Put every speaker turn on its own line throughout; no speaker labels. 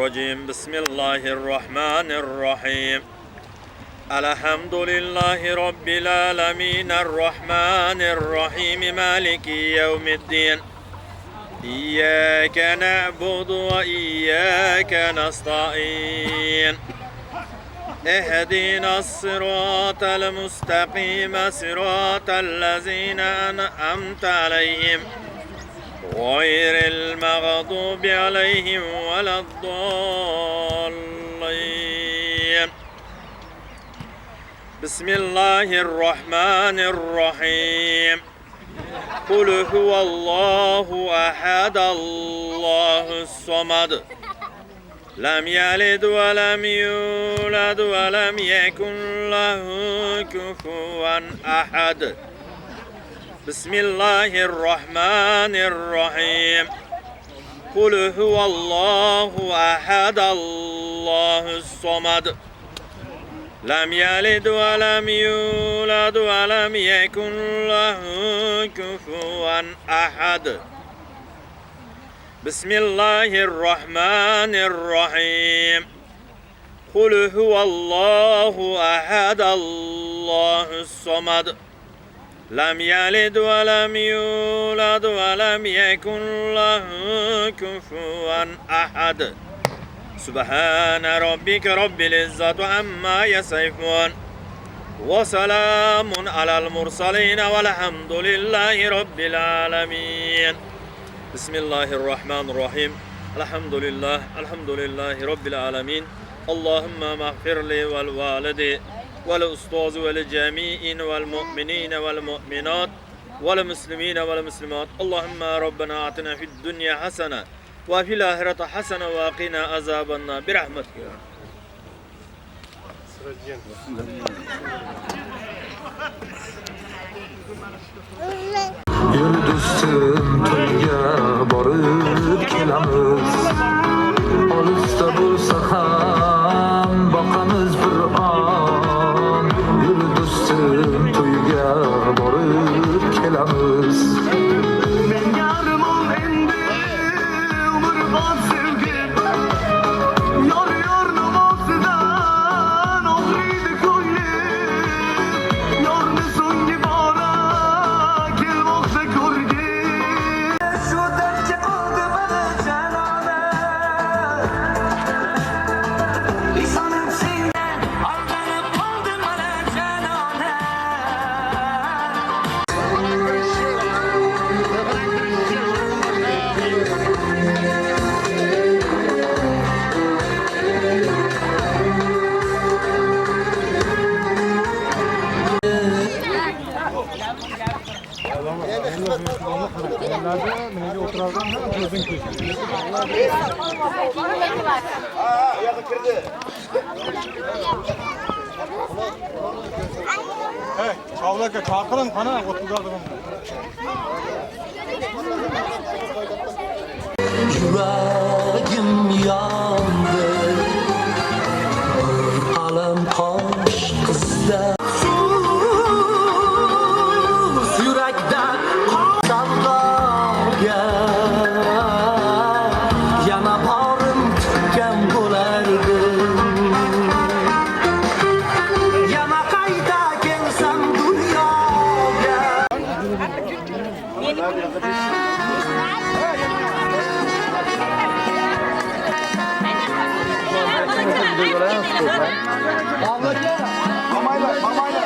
الرجيم بسم الله الرحمن الرحيم الحمد لله رب العالمين الرحمن الرحيم مالك يوم الدين إياك نعبد وإياك نستعين اهدنا الصراط المستقيم صراط الذين أنعمت عليهم غير المغضوب عليهم ولا الضالين بسم الله الرحمن الرحيم قل هو الله أحد الله الصمد لم يلد ولم يولد ولم يكن له كفوا أحد بسم الله الرحمن الرحيم قل هو الله أحد الله الصمد لم يلد ولم يولد ولم يكن له كفوا أحد بسم الله الرحمن الرحيم قل هو الله أحد الله الصمد لم يلد ولم يولد ولم يكن له كفوا أحد سبحان ربك رب العزة عما يصفون وسلام على المرسلين والحمد لله رب العالمين بسم الله الرحمن الرحيم الحمد لله رب العالمين اللهم اغفر لي والوالدي والأستاذ والجميع والمؤمنين والمؤمنات والمسلمين والمسلمات اللهم ربنا آتنا في الدنيا حسنة وفي الآخرة حسنة وقنا عذاب النار برحمتك
Yürüdüsün toyga borib kelamiz Olisda bo'lsa ham boqamiz bir on Yürüdüsün toyga borib kelamiz Men yarımım endi umrbod sevgi Yor namozdan og'riydi ko'nglim Yorni so'nggi bora kelmoqda ko'rgi Shu dardga qoldi mana janona Lisonim sendan aldanib qoldi mana janona
Hey, çavlaka çağırın bana oturalım.
Yüreğim yandı Alem kaş kızda Sus yürekten Şarlarga Yana bağrım tükken bo'lardi Yana qayta kelsam dunyoga
Mamayla.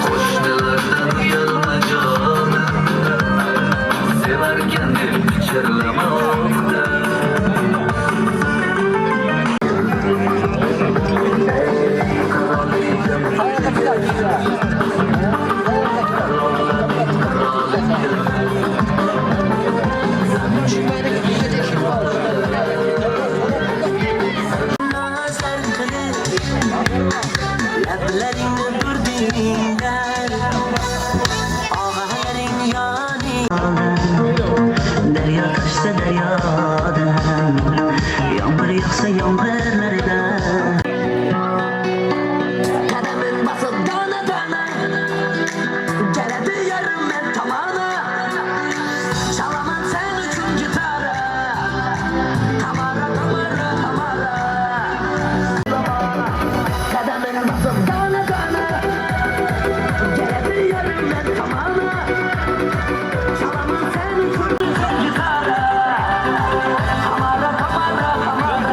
Koşlardan yılma canım, severken de içerlemekte. Lablarini burdinglar, og'alaring yoning. Daryo toshsa daryodan, yomg'ir yog'sa yomg'irlardan. Qadamim bosib dona dona, keladi yarim men tomona. Chalaman sen uchun gitara, tamara tamara tamara. Qadamim bosib dona dona, keladi yarim men tomona. Chalaman sen uchun gitara, tamara tamara tamara.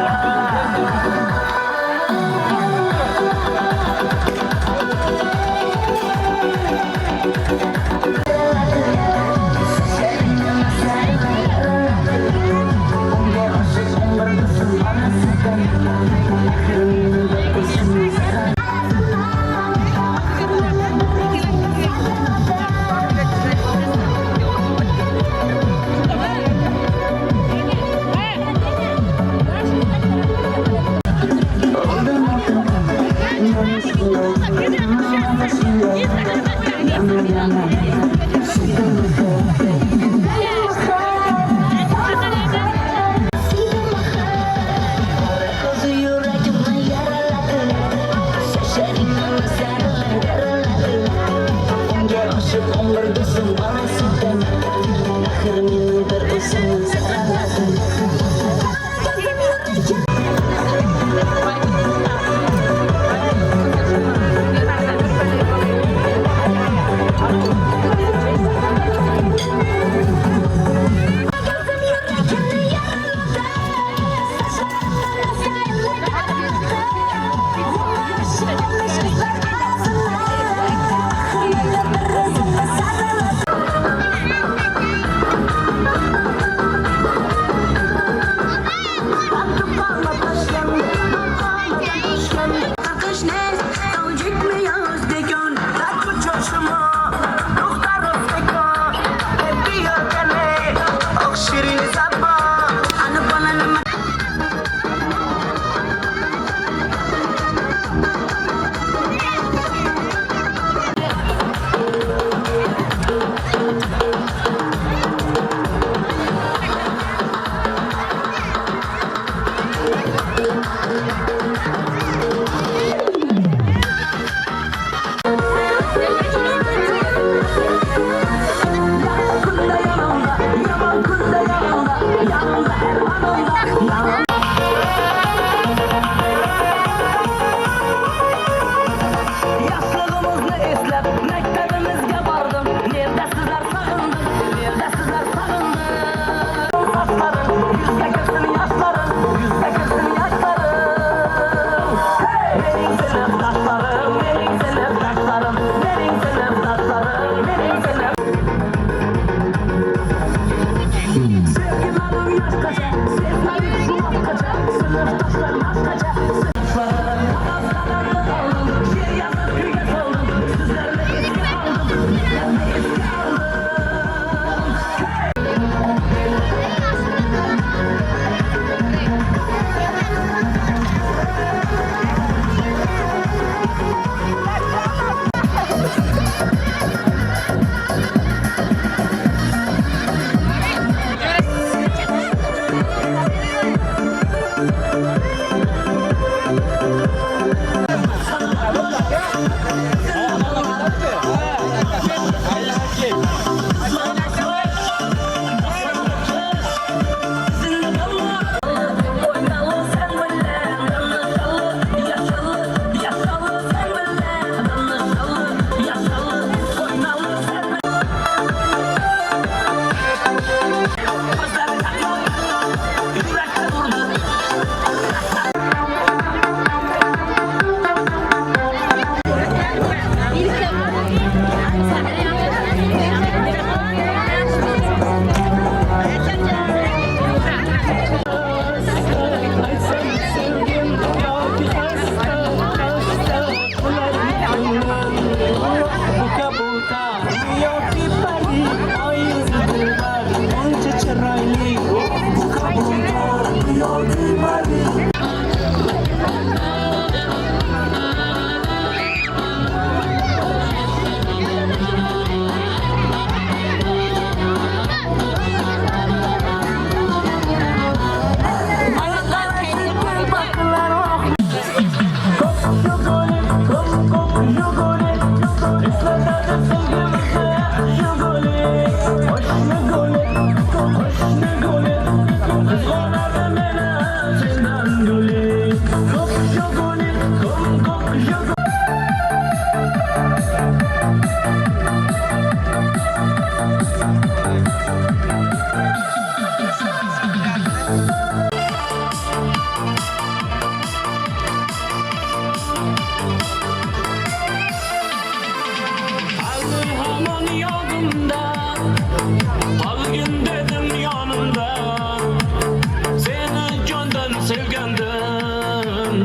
sevgandim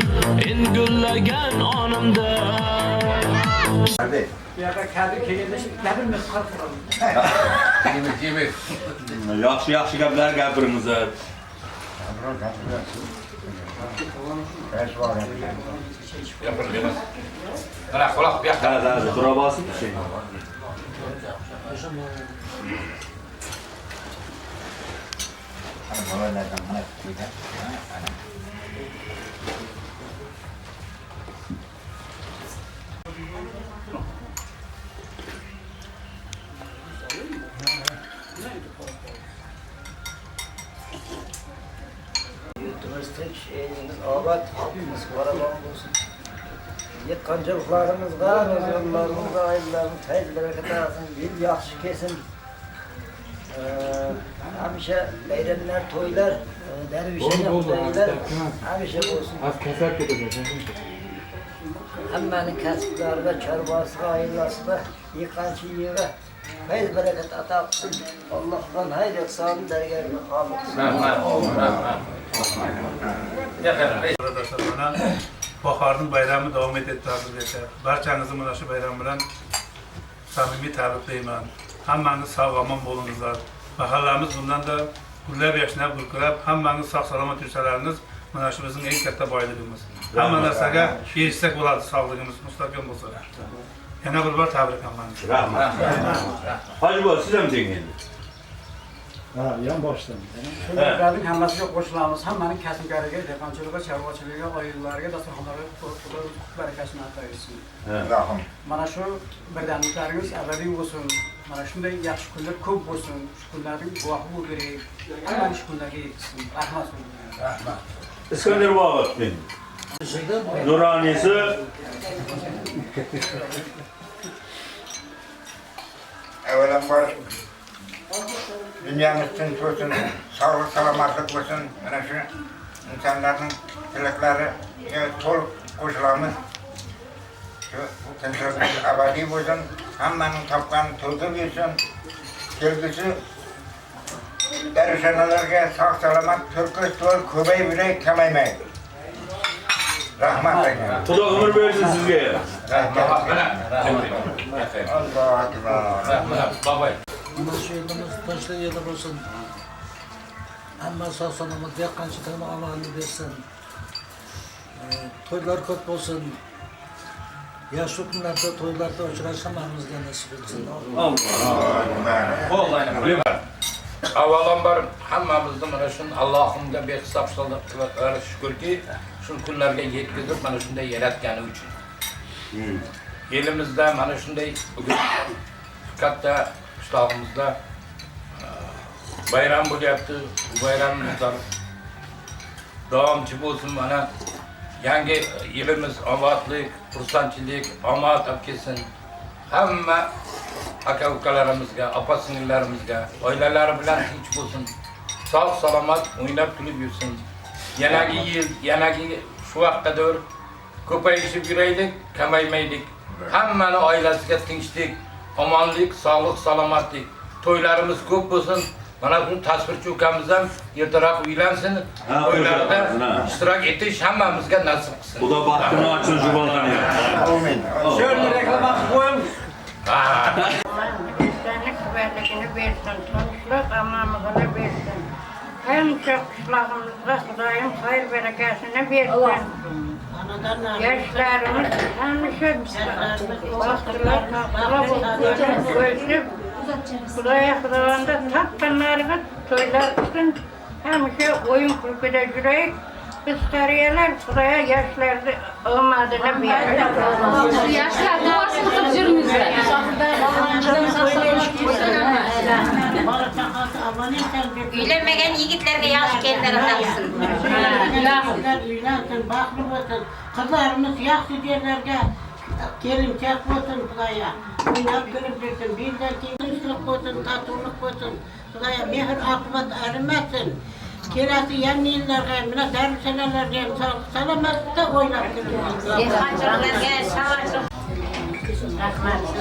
en gullagan onimda.
Yaxshi gaplar gapiringiz. Tura basın bir şey.
Turistik şeyimiz abat, hepimiz karavan olsun. Yıkancılıklarımızda, yollarımızda, aylarımız, hayırlı bereket alsın, bir yakşı kesin. Hemşe beyrenler, toylar, dervişe yapılaylar, hemşe olsun. Hemmenin kasıpları da, çorbası, ayırlası da, yıkancı yığı, hayırlı bereket ataksın. Allah'tan hayır, sağlık dergâhına kalıksın.
Arkadaşlar bana Bahar'ın bayramı devam edip tabir eder. Barçanızı mınaşı bayram bilen samimi tabrikleyman. Hammaniz sağ aman bolunuzlar. Mahallamız bundan da güllep yaşnab gurkurab, hammaniz sağ salamat yursalarınız mınaşımızın en katta baylığımız. Hamma narsaga erişsek bo'ladi, sağlığımız mustahkam bo'lsa. Yana bir bor tabrik hammaniz.
Rahmat. Hacı bol, siz mi deyin?
Yan baştan.
Şunlardan hammasıga qo'shilamiz. Hammaning kasbkariga, dehqonchiligiga, chorvachilikka, oilalariga, dasturxonlarga barakasini ato etsin. Mana shu birdamliklaringiz abadiy bo'lsin. Mana shunday yaxshi kunlar ko'p bo'lsin. Shu kunlarning guvohi bo'lib beraylik. Hammani shu kunlarga yetkazsin. Rahmat. Rahmat.
İskender Bağat ben. Nuranisi.
Evvelenbar dünyamız tinch olsun, sağlık, salamatlık olsun. Mana şu insanların tilekleri to'liq qo'shilamiz. Şu tinchlik abadiy bo'lsin, hammaning topganini to'ldirib bersin. Kelgusi darusxonalarga sog' salomat turqi to'l ko'payib kamaymaydi. Rahmat aka.
Xudo umr bersin sizga.
Allohu akbar.
Babay. Mana shu elimiz tinchlik eli bo'lsin. Hamma sog' salomat, yaqqanchilikni amalini bersin. To'ylar ko'p bo'lsin. Yaşlı günlerde, toylarda uçuraş hammamizga nasip etsin.
Avvalambor hammamizni mana shu Allohimga behisob shukrki, shu kunlarga yetkazib mana shunday yaratgani uchun. Elimizda mana shunday bugun katta qishlog'imizda bayram bo'lyapti. Bu bayramimizda davomchi bo'lsin mana yangi yilimiz obodlik, xursandchilik, omad olib kelsin. Hamma aka-ukalarimizga, opa-singillarimizga, oilalari bilan tinch bo'lsin. Sog' salomat o'ynab kulib yursin. Yanagi yil, yanagi shu vaqtda ko'payishib yuraylik, kamaymaylik. Hammani oilasiga tinchlik, omonlik, sog'lik, salomatlik. To'ylarimiz ko'p bo'lsin. Mana bu tasvirchi ukamiz ham ertaroq uylansin. To'ylarda ishtirok etish hammamizga nasib qilsin.
Xudo baxtini ochsin jubalarni.
Amin.
Şöyle reklaması koyun.
Bizlerine kuvvetlikini versin, tanışlık amamızını versin. Hem çok kışlağımızda Kudayım hayır bereketini versin. Yaşlarımız tanışıp, baktılar, taktılar, ölçüp, Kudayanda taptanlarına toylar tutun. Hem oyun kulübüde yürüyüp, biz tariyeler Kudaya yaşlarda olmadığını verir.
Yaşlar duasını tutup yürümüzler.
Üylenmegen yigitlerge yaş kendileri taksın.
Üylensin, baklı olsun. Kızlarımız yaxşı yerlerge gelin çek olsun Kudaya. Oynap görüp dursun. Birden tinçlik olsun, tatuluk olsun. Kudaya mehir akıbat erimesin. Kirası yan yıllarga, mina darüsenelerge sağlık salamatlıkta oynap görüp dursun.
Dehqonchiliklarga, savaşlık.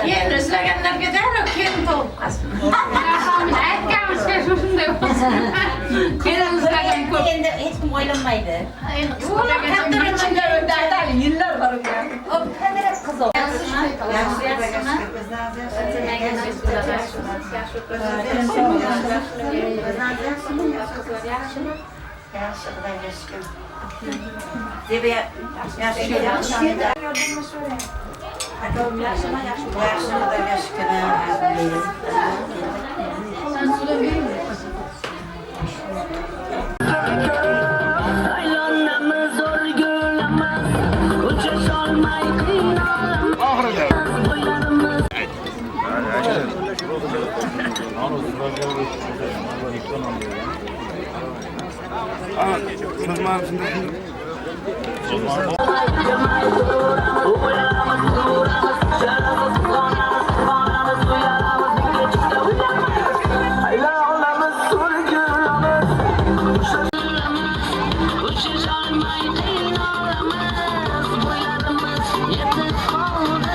Kendi izleyenler gider o kendi olmaz. Rahmet aytganmiz şunday olsun. Kendi izleyen köp.
Endi hech kim o'ylanmaydi.
Ular kattalar içinde öndeydi. Yıllar var ya.
O qanday qiz o?
Aylanmamız zor görülemez. Uçuş olmay kıyılamaz. Boylarımız aylanmamız zor görülemez. Uçuş olmay kıyılamaz. Boylarımız yetip kaldı.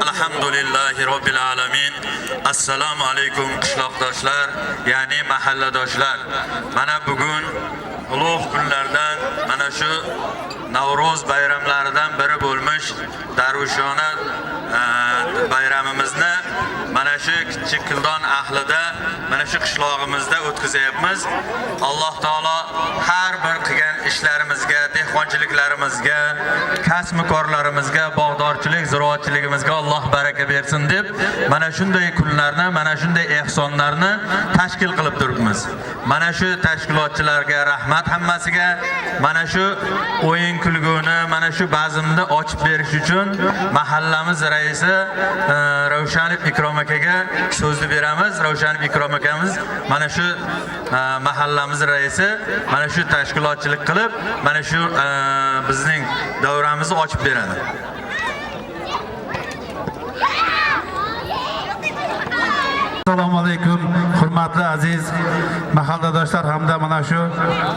Alhamdulillahi Rabbil alamin. Assalomu alaykum qishloqdoshlar, ya'ni mahalladoshlar. Mana bugun ulug' kunlardan, mana shu Navro'z bayramlaridan biri bo'lmish Darvishona bayramimizni mana shu Kichik Kildon ahlida, mana shu qishlog'imizda o'tkazyapmiz. Alloh taolo har bir qilgan ishlarimizga, dehqonchiliklarimizga, kasb-korlarimizga, bog'dorchilik, ziroatchiligimizga Alloh baraka bersin deb mana shunday kunlarni, mana shunday ehsonlarni tashkil qilib turibmiz. Mana shu tashkilotchilarga rahmat hammasiga. Mana shu o'yin kulguni, mana shu bazmni ochib berish uchun mahallamiz raisi Ravshanov Ikrom akaga so'zni beramiz. Ravshanov Ikrom akamiz mana shu mahallamiz raisi mana shu tashkilotchilik qilib, mana shu bizning davramizni ochib beradi.
Assalomu alaykum, hurmatli aziz mahalladoshlar hamda mana shu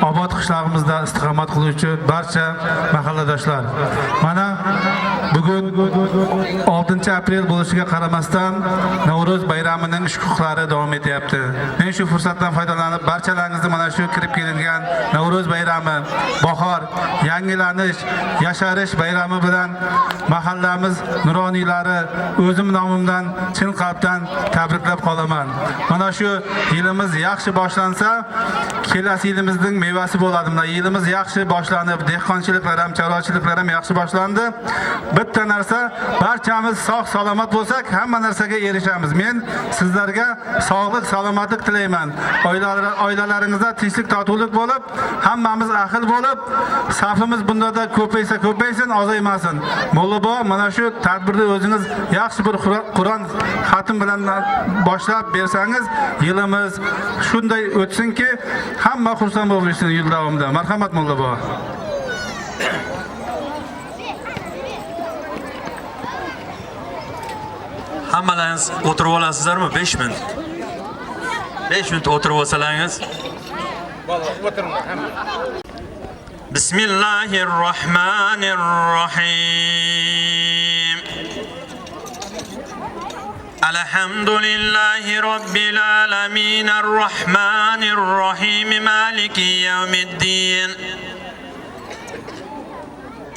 obod qishlog'imizda istiqomat qiluvchi barcha mahalladoshlar. Mana bugun 6 aprel bo'lishiga qaramasdan Navro'z bayramining shukuhlari davom etyapti. Men shu fursatdan foydalanib barchalaringizni mana shu kirib kelingan Navro'z bayrami, bahor, yangilanish, yasharish bayrami bilan mahallamiz nuroniylari o'zim nomimdan chin qalbdan tabriklab qolaman. Mana shu yilimiz yaxshi boshlansa, kelasi yilimizning mevasi bo'ladi. Mana yilimiz yaxshi boshlanib, dehqonchiliklar ham, chorvachiliklar ham yaxshi boshlandi. Bitta narsa, barchamiz sog' salomat bo'lsak, hamma narsaga erishamiz. Men sizlarga sog'lik, salomatlik tilayman. Oilalaringizda tinchlik, totuvlik bo'lib, hammamiz ahil bo'lib, safimiz bundada ko'paysin, ozaymasin. Mo'llabo, mana shu tadbirda o'zingiz yaxshi bir Qur'on xatm bilan boshlab bersangiz, yilimiz shunday o'tsinki, hamma xursand bo'lsin yil davomida. Marhamat Mo'llabo.
Hammalaringiz o'tirib olasizlarmi? 5 minut. 5 minut o'tirib olsalaringiz. Bismillahirrohmanirrohim. Alhamdulillahi robbil alamin, arrohmanirrohim, maliki yawmiddin.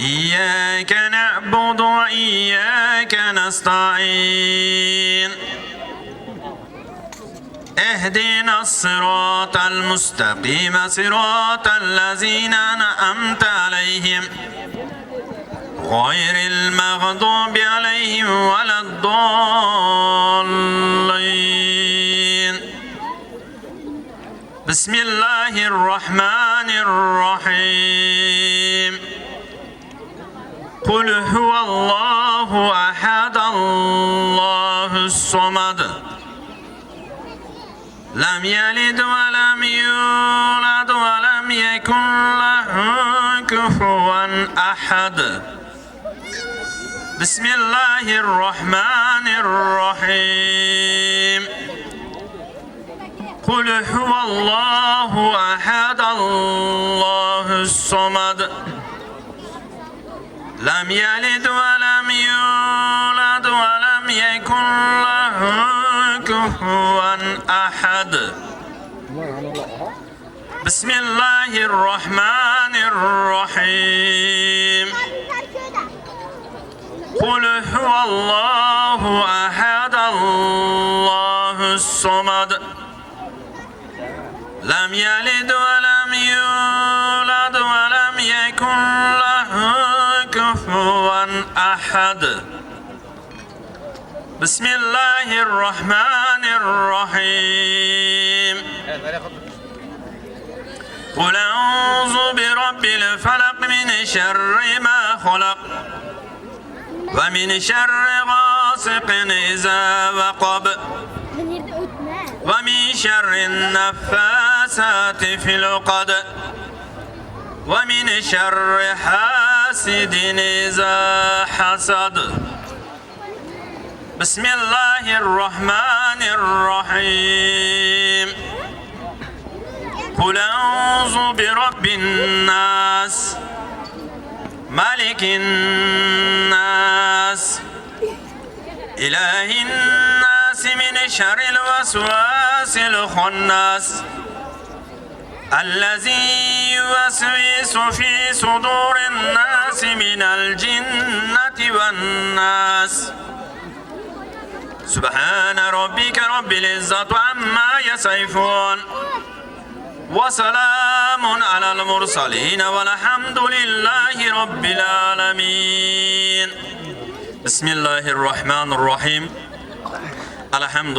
إياك نعبد وإياك نستعين اهدنا الصراط المستقيم صراط الذين أنعمت عليهم غير المغضوب عليهم ولا الضالين. بسم الله الرحمن الرحيم. قل هو الله أحد الله الصمد لم يلد ولم يولد ولم يكن له كفوا أحد. بسم الله الرحمن الرحيم. قل هو الله أحد الله الصمد لم يلد ولم يولد ولم يكن له كفوا أحد. بسم الله الرحمن الرحيم. قل هو الله أحد الله الصمد لم يلد ولم يولد ولم يكن له كفوا أحد. بسم الله الرحمن الرحيم. قل أعوذ برب الفلق من شر ما خلق ومن شر غاسق إذا وقب ومن شر النفاثات في العقد ومن شر حاسد إذا حسد. بسم الله الرحمن الرحيم. قل أعوذ برب الناس ملك الناس إله الناس من شر الوسواس الخناس الذي يوسوس في صدور الناس من الجنة والناس. سبحان ربك رب العزة عما يصفون وسلام على المرسلين والحمد لله رب العالمين. بسم الله الرحمن الرحيم. الحمد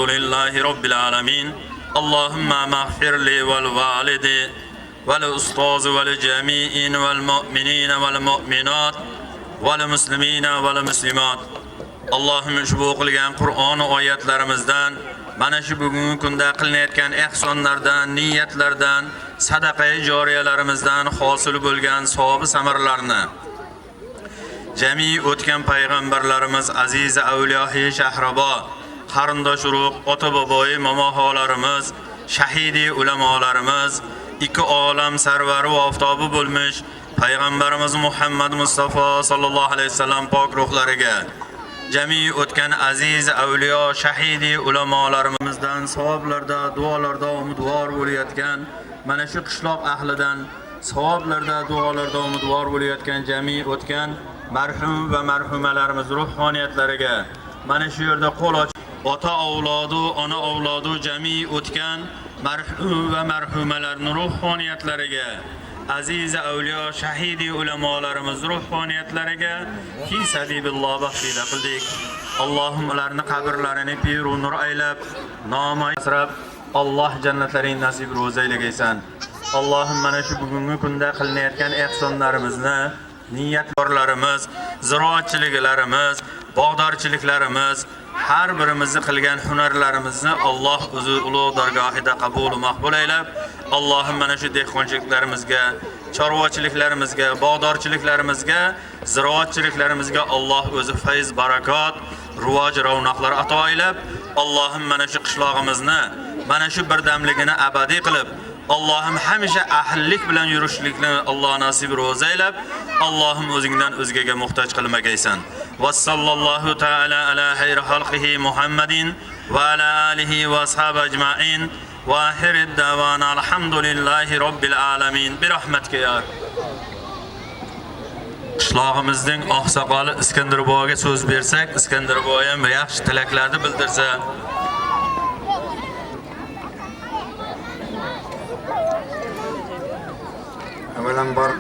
لله رب العالمين. اللهم اغفر لي والوالدي والأستاذ والجميع والمؤمنين والمؤمنات والمسلمين والمسلمات. Allohim ushbu o'qilgan Qur'on oyatlarimizdan mana shu bugungi kunda qilinayotgan ehsonlardan, niyatlardan, sadaqa-i joriyalarimizdan hosil bo'lgan savob samarlarni jami o'tgan payg'ambarlarimiz, aziz avliyohi shahrabo, qarindosh urug', ota-boboyi momoholarimiz, shahidi ulamolarimiz, ikki olam sarvari va oftobi bo'lmish payg'ambarimiz Muhammad Mustafa sallallohu alayhi vasallam pok ruhlariga jami o'tgan aziz avliyo, shahidi ulamolarimizdan savoblarda, duolarda umidvor bo'layotgan mana shu qishloq ahlidan savoblarda, duolarda umidvor bo'layotgan jami o'tgan marhum va marhumalarimiz ruhoniyatlariga mana shu yerda qo'l ochib ota avlodu, ona avlodu jami o'tgan marhum va marhumalarning ruhoniyatlariga aziz avliyo, shahidi ulamolarimiz ruhoniyatlariga fi sabililloh baxshida qildik. Allohim ularni qabrlarini piru nur aylab, nomi asrab, Alloh jannatlaring nasib ro'za aylagan. Allohim mana shu bugungi kunda qilinayotgan ehsonlarimizni, niyatlarimiz, ziroatchiliklarimiz, bog'dorchiliklarimiz, har birimizni qilgan hunarlarimizni Alloh o'zi ulug' dargohida qabul va maqbul aylab, Allohim mana shu dehqonchiliklarimizga, chorvachiliklarimizga, bog'dorchiliklarimizga, ziroatchiliklarimizga Alloh o'zi fayz, barakot, rivoj, ravnaqlar ato aylab, Allohim mana shu qishlog'imizni, mana shu birdamligini abadiy qilib, Allohim hamisha ahillik bilan yurishlikni Alloh nasib ro'za aylab, Allohim o'zingdan o'zgaga muhtoj qilmagaysan. Va sallallohu ta'ala ala xayri xalqihi Muhammadin va ala alihi va ashabi ajma'in va axirid davana alhamdulillahi robbil alamin bi rahmatika ya. Qishlog'imizning oqsoqoli Iskandar boboga so'z bersak, Iskandar bobo ham yaxshi tilaklarni bildirsa.
Avvalambor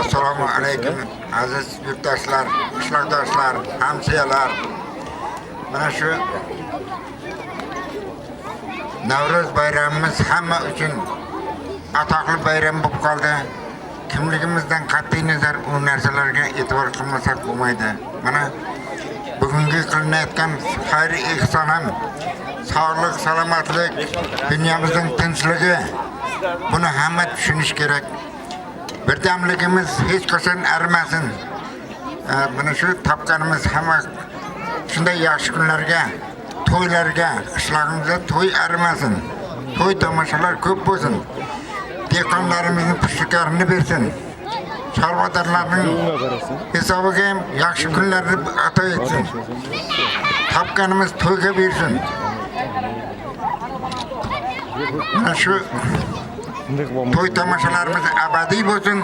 assalomu Assalomu alaykum aziz yurtdoshlar, qishloqdoshlar, hamsiyalar. Mana shu Navro'z bayramimiz hamma uchun atoqli bayram bo'lib qoldi. Kimligimizdan qat'iy nazar u narsalarga e'tibor qilmasak bo'lmaydi. Mana bugungi qilinayotgan xayr ehson ham sog'lik, salomatlik, dunyomizning tinchligi. Buni hamma tushunish kerak. Birdamligimiz hech qachon arimasin. Mana shu topganimiz hamma shunday yaxshi kunlarga, to'ylarga, qishlog'imizda to'y arimasin. To'y tomoshalar ko'p bo'lsin. Dehqonlarimizni pushkarini bersin. Chorvadarlarning hisobiga ham yaxshi kunlarni ato etsin. Topganimiz to'yga bersin. Mana shu to'y tomoshalarimiz abadiy bo'lsin.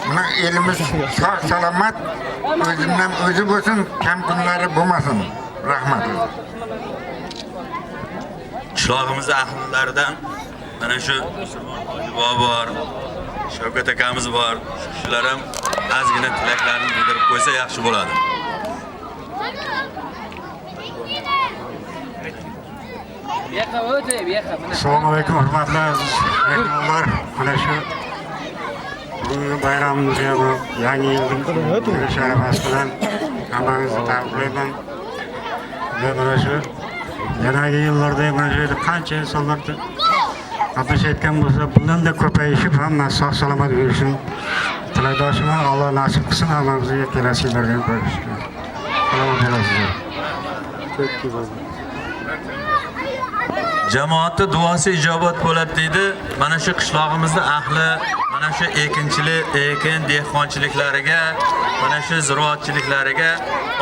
Mana elimiz sog' salomat, o'zimdan o'zi bo'lsin, kam kunlari bo'lmasin. Rahmat.
Qishlog'imiz ahllaridan mana shu bor, Shavkat akamiz bor. Shular ham ozgina tilaklarini bildirib qo'ysa yaxshi bo'ladi.
Assalomu alaykum hurmatli mehmonlar. Mana shu bugungi bayramimizga yangi yilning kirish arafasi bilan hammangizni tabriklayman. Va mana shu yangi yillarda mana shu qancha insonlar qatnashayotgan bo'lsa, bundan-da ko'payishib hamma sog' salomat bo'lsin. Tilakdoshiman, Alloh nasib qilsin hammamizga kelasi yillarga ko'rishishga. Salomat bo'lasizlar.
Jamoatda duosi ijobat bo'ladi deydi. Mana shu qishlog'imizda ahli mana shu ekin dehqonchiliklariga, mana shu ziroatchiliklariga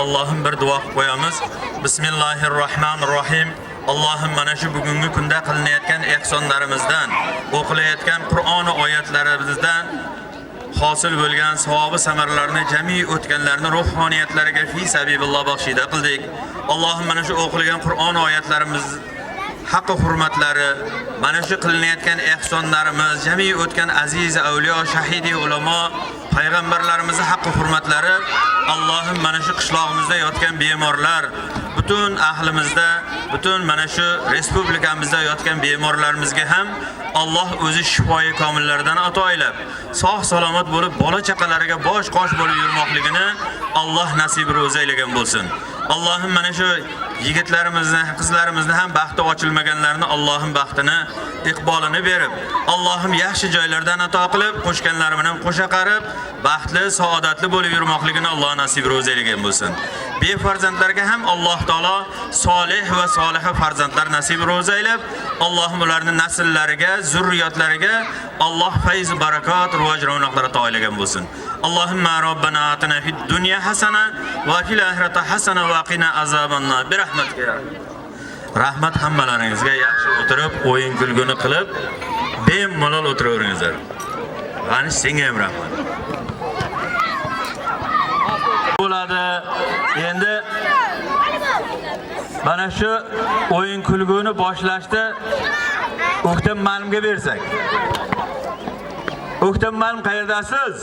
Allohim bir duo qilib qo'yamiz. Bismillahirrohmanirrohim. Allohim mana shu bugungi kunda qilinayotgan ehsonlarimizdan, o'qilayotgan Qur'on oyatlarimizdan hosil bo'lgan savobi samaralarini jami o'tganlarni ruhoniyatlariga fi sabililloh baxshida qildik. Allohim mana shu o'qilgan Qur'on oyatlarimiz haqqi hurmatlari, mana shu qilinayotgan ehsonlarimiz, jami o'tgan aziz avliyo, shahidi ulamo, payg'ambarlarimizning haqqi hurmatlari, Allohim mana shu qishlog'imizda yotgan bemorlar, butun ahlimizda, butun mana shu respublikamizda yotgan bemorlarimizga ham Alloh o'zi shifoyi komillardan ato aylab, sog' salomat bo'lib, bola chaqalariga bosh qosh bo'lib yurmoqligini Alloh nasib ro'za aylagan bo'lsin. Allohim mana shu yigitlarimizni, qizlarimizni ham baxti ochilmaganlarni Allohim baxtini, iqbolini berib, Allohim yaxshi joylardan ato qilib, qo'shganlari bilan qo'sha qarib, baxtli, saodatli bo'lib yurmoqligini Alloh nasib ro'za aylagan bo'lsin. Befarzandlarga ham Alloh taolo solih va soliha farzandlar nasib ro'za aylab, Allohim ularni nasllariga, zurriyotlariga Alloh fayz, barakot, rivoj, ravnoqlar ato aylagan bo'lsin. Allohumma robbana atina fid dunya hasana va fil oxirati hasana va qina azabannar bi rahmatika. Rahmat hammalaringizga, yaxshi o'tirib, o'yin kulguni qilib, bemalol o'tiraveringizlar. G'ani senga ham rahmat. Bo'ladi. Endi mana shu o'yin kulguni boshlashda O'ktam ma'lumga bersak. O'ktam ma'lum qayerdasiz?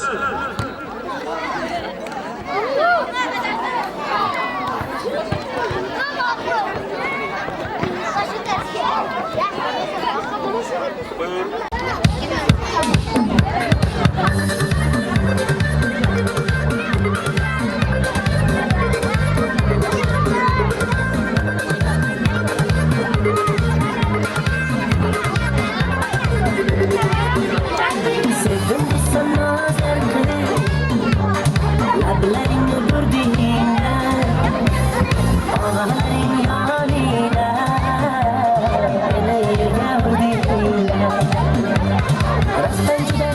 Rastan juda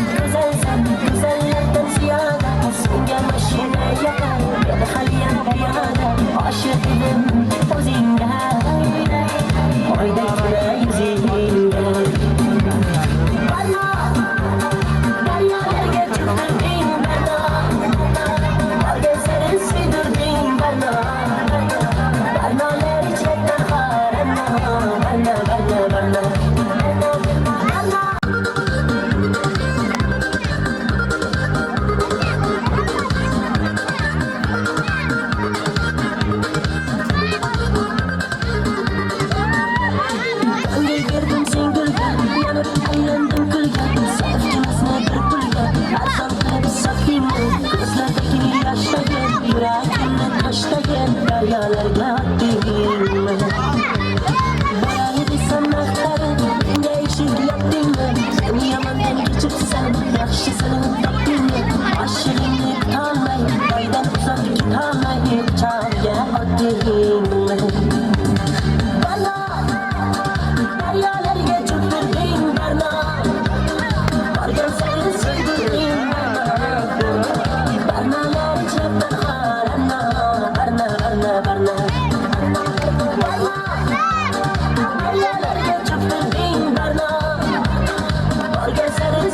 aylandim kulga, sevgimisni bir pulga, arzon qilib sotdingmi, ko'zlardagi yoshlarga, yuragimni tashlagan daryolarga otdingmi? Bolali desam maqtarib, unga eshik yopdingmi? Sen yomondan kechibsan, yaxshisini topdingmi? Oshiringni kutolmay, boydan uzoq ketolmay, chog'ga otdingmi? Barno, daryolarga cho'ktirding barno, borgan sari so'ydirding barno, barnolar ichida barno, barno, barno, barno. Daryolarga cho'ktirding barno, borgan sari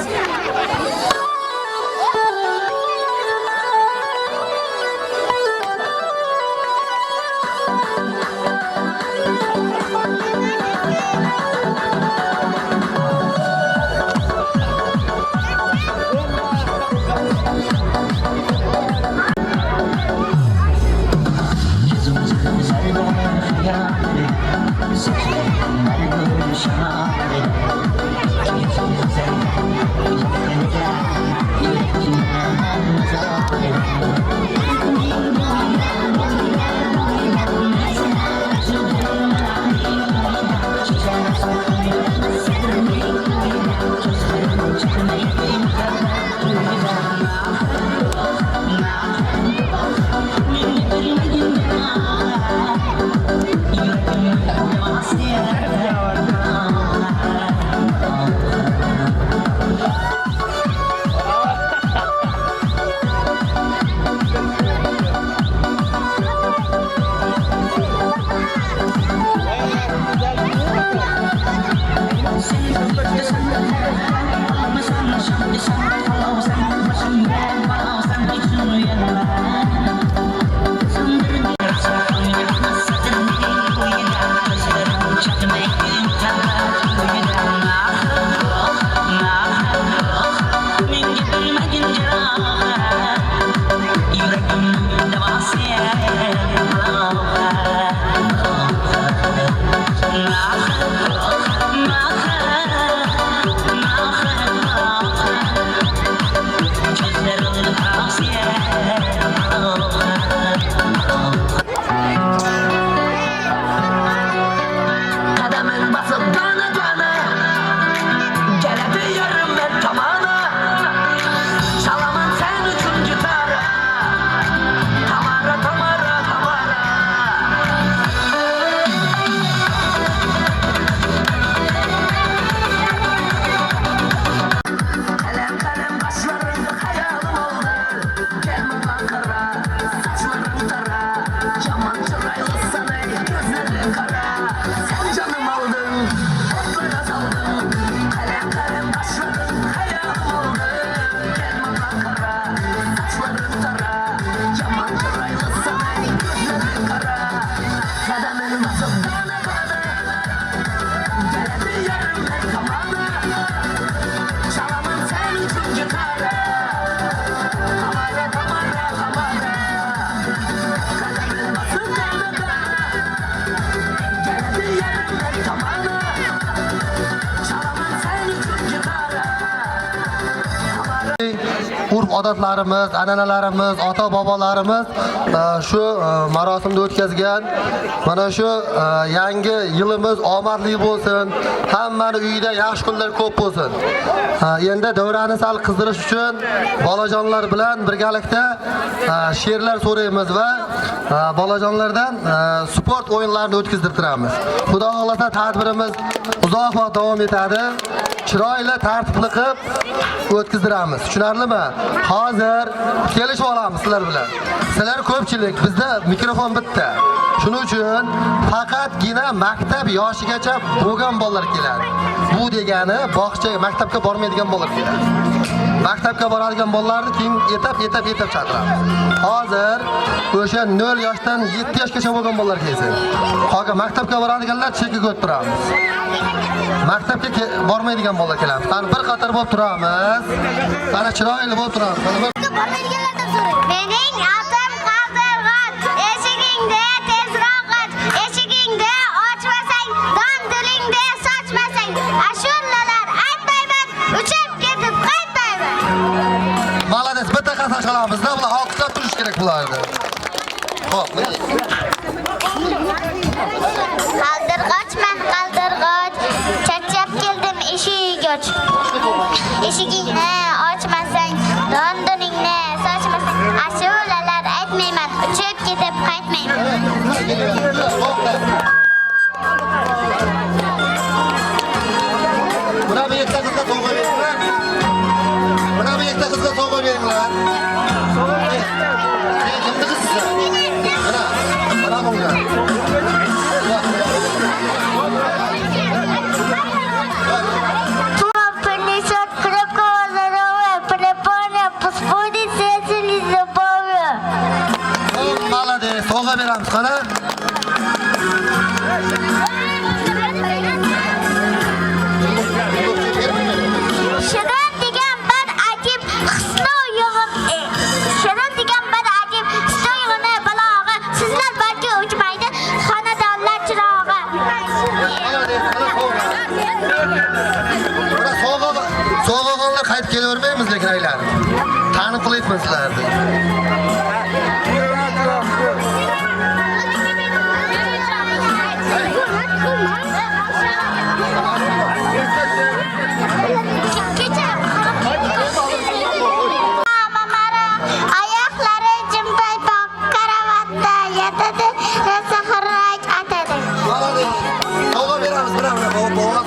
odatlarimiz, an'analarimiz, ota bobolarimiz shu marosimda o'tkazgan. Mana shu yangi yilimiz omadli bo'lsin. Hammani uyida yaxshi kunlar ko'p bo'lsin. Endi davrani sal qizdirish uchun bolajonlar bilan birgalikda she'rlar so'raymiz va bolajonlardan sport o'yinlarini o'tkazib turamiz. Xudo xolasa tadbirimiz uzoq vaqt davom etadi. Chiroyli tartibli qilib o'tkazdiramiz. Tushunarlimi? Hozir kelishib olamiz sizlar bilan. Sizlar ko'pchilik, bizda mikrofon bitta. Shuning uchun faqatgina maktab yoshigacha bo'lgan bolalar keladi. Bu degani bog'chaga, maktabga bormaydigan bolalar keladi. Maktabga boradigan bolalarni keyin etab chaqiramiz. Hozir o'sha 0 yoshdan 7 yoshgacha bo'lgan bolalar kelsin. Qolgan maktabga boradiganlar chekkaga o'tiramiz. Maktabga bormaydigan bolalar keladi. Qani bir qator bo'lib turamiz. Qani chiroyli bo'lib turamiz.
Bormaydiganlardan so'rang. Mening atim Qaldirg'at. Eshigingda tezroq och. Eshigingda ochmasang, don dilingda sochmasang. Ashulalar
bulardı. Hop,
Kaldırgaç men kaldırgaç. Çarçap geldim eshik och. Eshigingni ochmasang, dondoningni sochmasang, ashulalar aytmayman, uchib ketib qaytmayman.
Buna bir yekta kızla soğuk veringlar. Buna bir yekta kızla soğuk veringlar. Kimdi kız size? Bana bunlar.
Принесет крепкого здоровья, припомня, поспорит сердце не любовью.
Молодец, soğuğa veramiz qana.
Shirin degan bir ajib hisni uyg'oni, Shirin degan bir ajib hisni uyg'oni balog'i, sizlar balki o'chmaydi xonadonlar chirog'i.
Soğuğanlar qaytib kelavermaymiz lekin aylar. Tanib qilayapman sizlarni.
Oyoqlari jimpaypoq karavotda yotadi, saharrak atadi.
Soğuğa veramiz, boğa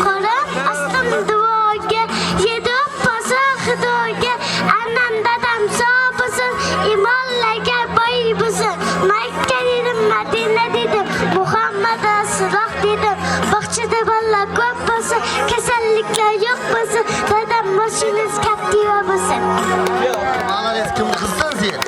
Qora astim duoga, yedi pasa xudoga, anam dadam sog' bo'lsin, imonlarga boy bo'lsin. Makka dedim, Madina dedim, Muhammad Rasululloh dedim. Bog'chada bolalar ko'p bo'lsin, kasalliklar yo'q bo'lsin, dadam mashinangiz Captiva bo'lsin.
Молодец, kimni qizsan sen?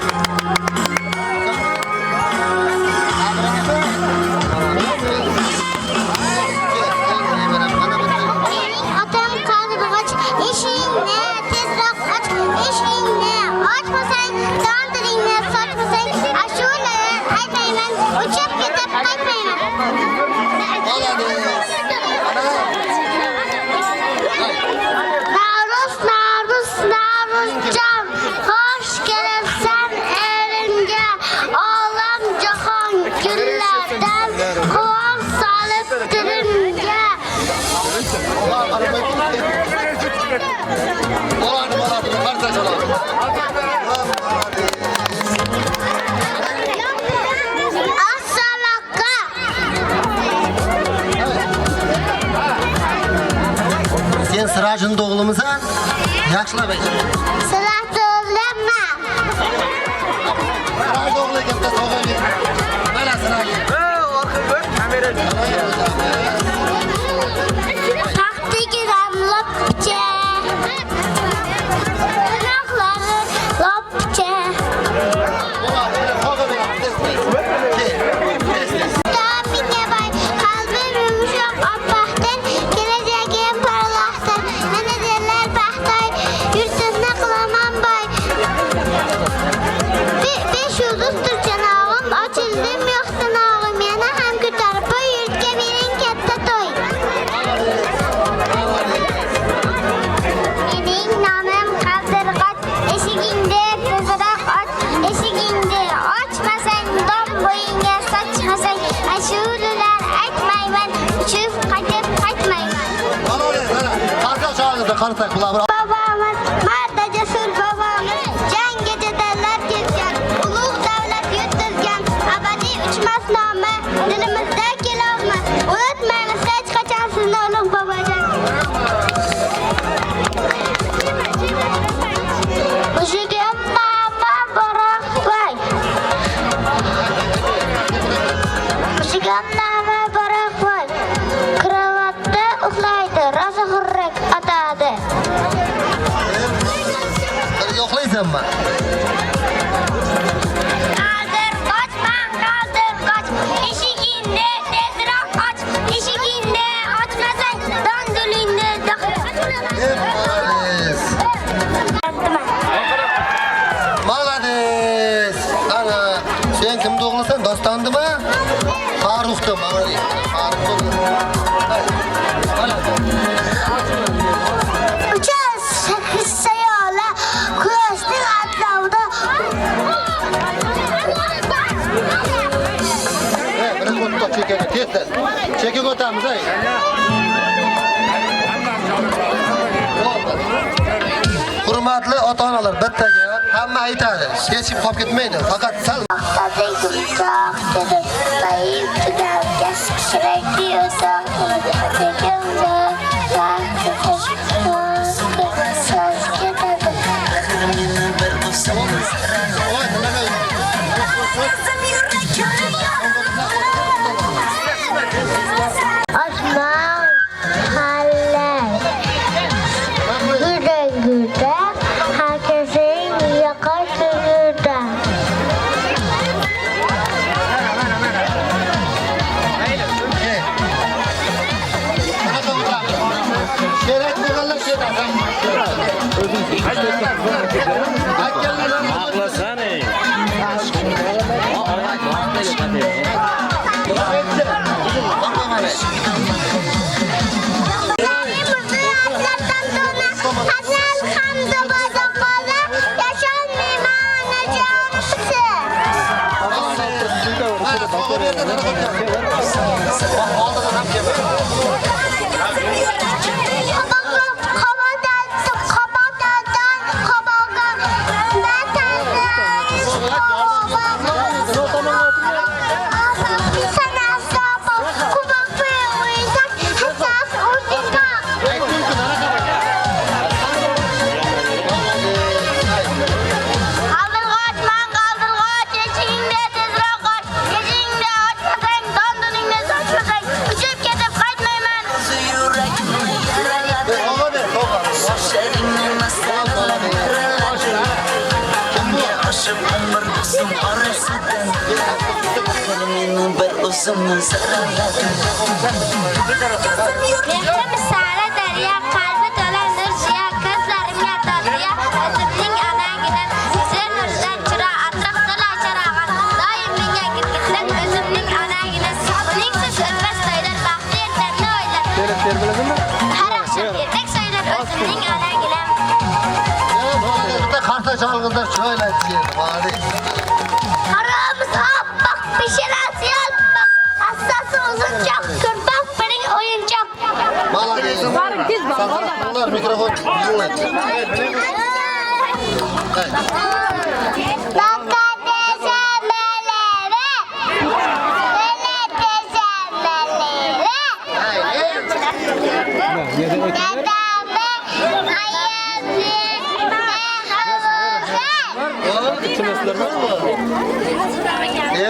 Otam qadrg'och, eshikni tezroq och, eshikni ochmasang, dondiringni sochmasang, ashulalar aytmayman, uchib ketib qaytmayman. Navruzjon, xo'sh kelibsan elimga, olam jahon gullardan quvonch solib dilimga. Assalaqqa.
Sen Siraj'ın doğulumisan? Yaxshilab ayt.
Siraj'ni o'g'limman.
Siraj o'g'li katta so'g'a ber. Mana Siraj.
Taxtigiram lopcha. Gunohlari lopcha. Minga boy, qalbim yumshoq oppoqdir, kelajagim parlaqdir. Meni derlar baxtoy, yurtimizni qilaman boy. Besh yulduzdir janog'im, ochildim yo'q sanog'im, yana ham ko'tarib bu yurtga bering katta to'y. Mening nomim Qaldirg'och, eshigingni tezroq och, eshigingni ochmasang, dom bo'yingga sochmasang, ashulalar aytmayman, uchib qaytib qaytmayman.
Qarsa chog'ingizda qarasak bular.
Bobomiz marda jasur bobomiz, jangga jadallar ketgan, ulug' davlat yutilgan, abadiy uchmas nomi dilimizda kelavmi, unutmaymiz hech qachon sizni ulug' bobojon. Mushugim mama baroqvoy, mushugim mama baroqvoy, kravatda uxlaydi, rosa hurrak otadi.
Yo'qlaysanmi?
Qaldirg'ochman, qaldirg'och, eshigingni tezroq och, eshigingni ochmasang, dondulingni
Молодец. Ana, sen kimni o'g'lisan? Dostondimi? Farruxda, молодец.
Uchas sayoq
o'tamiz. Hurmatli ota-onalar, bitta gap, hamma aytadi. Hech kim qolib ketmaydi, faqat sal çalgıda şöyle diyelim hadi.
Aramız bak bir şeyler yapmak. Hassası uzunacak, kurban benim oyuncak.
Bunlar mikrofon yiyorlar.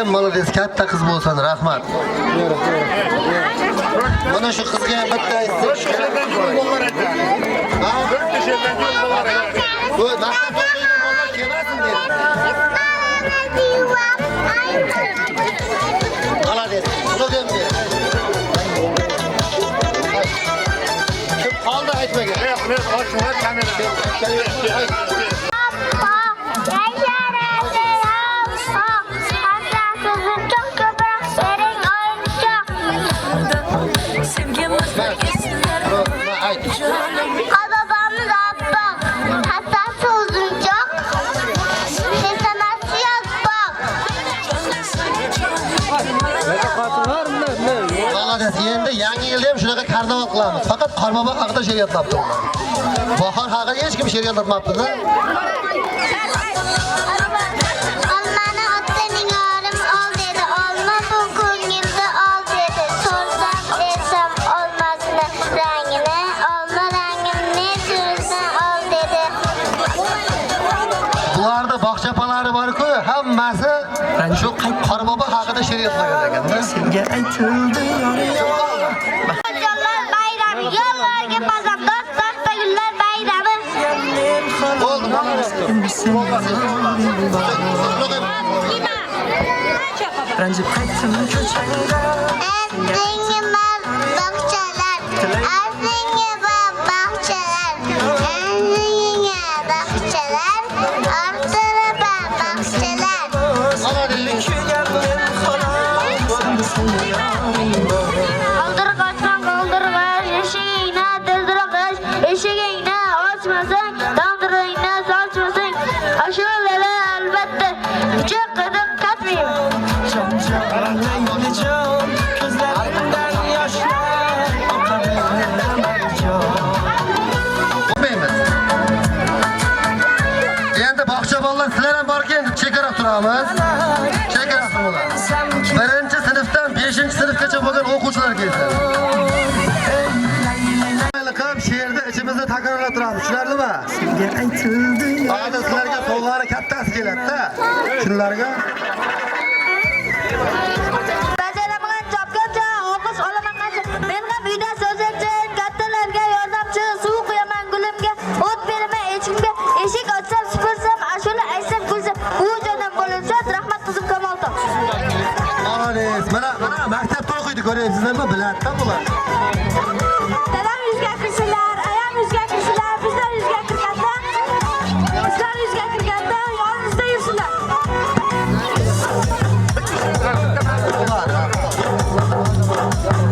Молодец, katta qiz bo'lsan, rahmat. Mana shu qizga bitta aytsak, bu maktabda o'qigan bolalar kelmasin dedi. Молодец, bo'ldim dedi. Kim qoldi aytmagan? Men ochma kamera.
Babamız abbak, hassası uzunacak, sesanası yazbak.
Молодец, endi yangi yilda ham shunaqa karnaval qilamiz. Faqat Qorbobo haqida she'r yozmabdi. Bahor haqida hech kim she'r yozmabdi-da. Hammasi shu Qorbobo haqida she'r yozmagan ekan-da. Senga aytildi
Yollar bayrami, yollarga bazam, do'stlar gullar bayrami.
Bo'ldi,
ranjib qaytdim ko'changda.
Senga bog'chalar, senga bog'chalar, senga bog'chalar, orttirib bog'chalar. Qaldir qochma, qaldir qoch, eshigingni dildirg'ich, eshigingni ochmasang, taqdiringni sochmasang, ashulalar albatta kuchib qadam qatmayman.
Ko'zlarimdan yoshlar
beramiz. Chekarasiz ular. 1-sinfdan 5-sinfgacha bo'lgan o'quvchilar keldi. Qilib she'rni ichimizda takrorlab turamiz. Tushunarlimi? Senga aytildi. Hozir sizlarga sovg'alari kattasi keladi-da. Shunlarga
Bajaramagan chopgancha o'qish olaman qancha. Men ham uyda so'zlayman, kattalarga yordamchi, suv quyaman gulimga, o't beraman echkimga, eshik ochsam supursam, ashula aytsam kulsam, u jonim bo'lsa rahmat qizim Kamolton.
Mana maktabda o'qiydi, ko'ryapsizlarmi? Biladi-da bular.
Dadam yuzga kirsalar, ayam yuzga kirsalar, bizlar yuzga kirganda, bizlar yuzga kirganda yonimizda yursinlar.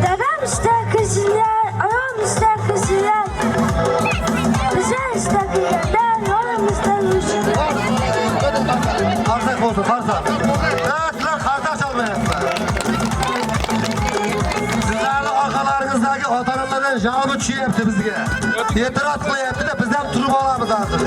Dadam ishda kirsalar, ayam ishda kirsalar, bizlar ishda kirganda yonimizda yursinlar.
Qarsak bo'lsin, qarsak. Sizlar qarsak chalmayapsizlar. Sizlarning orqalaringizdagi ota-onalardan javobi tushyapti bizga. E'tiroz qilyapti-da, biz ham turib olamiz hozir.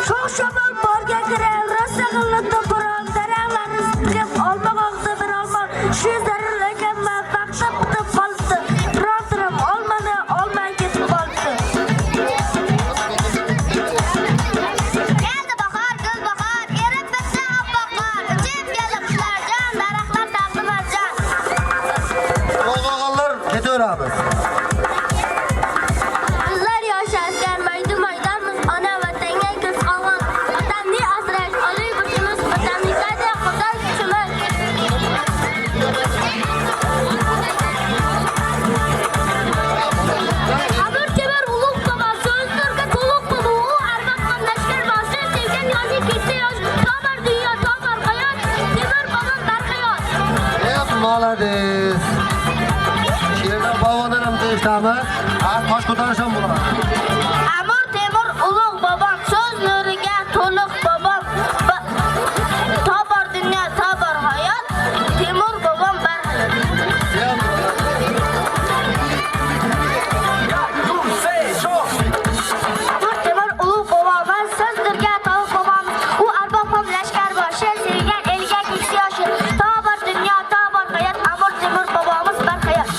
Shoh shamol borga kirar, rosa qilib biron daranglarni silkib, olmag'oqda bir olma, shu zararlagan mabaqda bitib qoldi. Birontirim olmani olmay ketib qoldi. Keldi bahor, gul bahor, erib bitsa oppoqlar, jim kelib qushlarjon, daraxtlar taqdimarjon.
O'g'illar ketaveramiz.
Bizlar yosh askar mayda-maydamiz, ona vatanga ko'z qolgan. Vatanni asrash, oliy burchimiz, vatanliklarda xudo kuchimiz. Amir Temur ulug' bobo, so'zlarga to'liq bo'ldi. U arvohdan lashkar boshi, sevgan yoshi ketdi yosh. Tobar dunyo, tobar hayot, Temur bobom barhayot.
Молодец. She'rdan bog'odan ham eshitamiz. Tosh ko'tarish ham bo'ladi.
Amir Temur ulug' bobom, so'z nuriga to'liq bobom. Tobar dunyo, tobar hayot, Temur bobom barhayot. Temur ulug' bobom, so'zlarga to'liq bobom. U arbob ham lashkar boshi, sevgan elga keksa yoshi. Tobar dunyo, tobar hayot, Amir Temur bobomiz barhayot.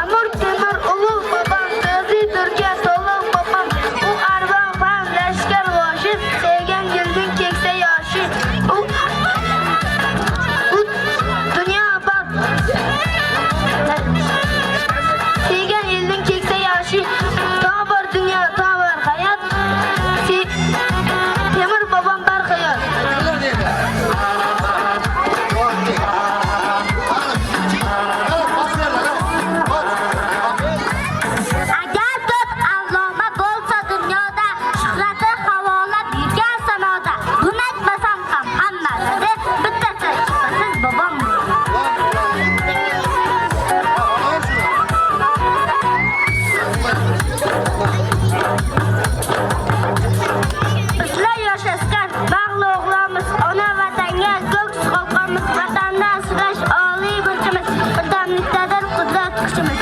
Amir Temur ulug' bobom, so'zlarga to'liq bobom. U arbob ham lashkar boshi, sevgan elning keksa yoshi. U dunyo bor. Sevgan elning keksa yoshi, tobar dunyo, tobar hayot, Temur bobom barhayot. Agar to'rt avloma bo'lsa dunyoda, shuhrati havolab yurgan sanoda, buni aytmasam ham hammasi bittasi chiqasiz bobom. Bizlar yosh askar, bag'li o'g'lamiz, ona vatanga ko'k soqamiz, vatanni asrash oliy burchimiz, vatanlikdadir qudrat kuchimiz.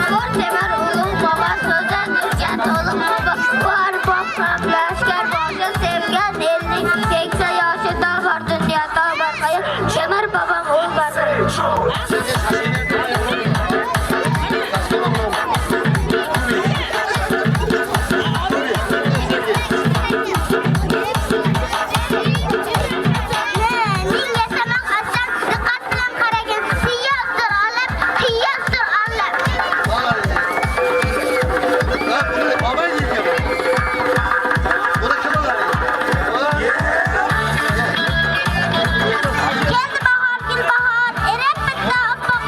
Amir Temur ulug' bobo, so'zlarga to'liq bobo. Bu arbob ham lashkar boshi, sevgan elning keksa yoshi, tobar dunyo, tobar hayot, Temur bobom ul barhayot. Keldi bahor, gul bahor, erib bitsa oppoq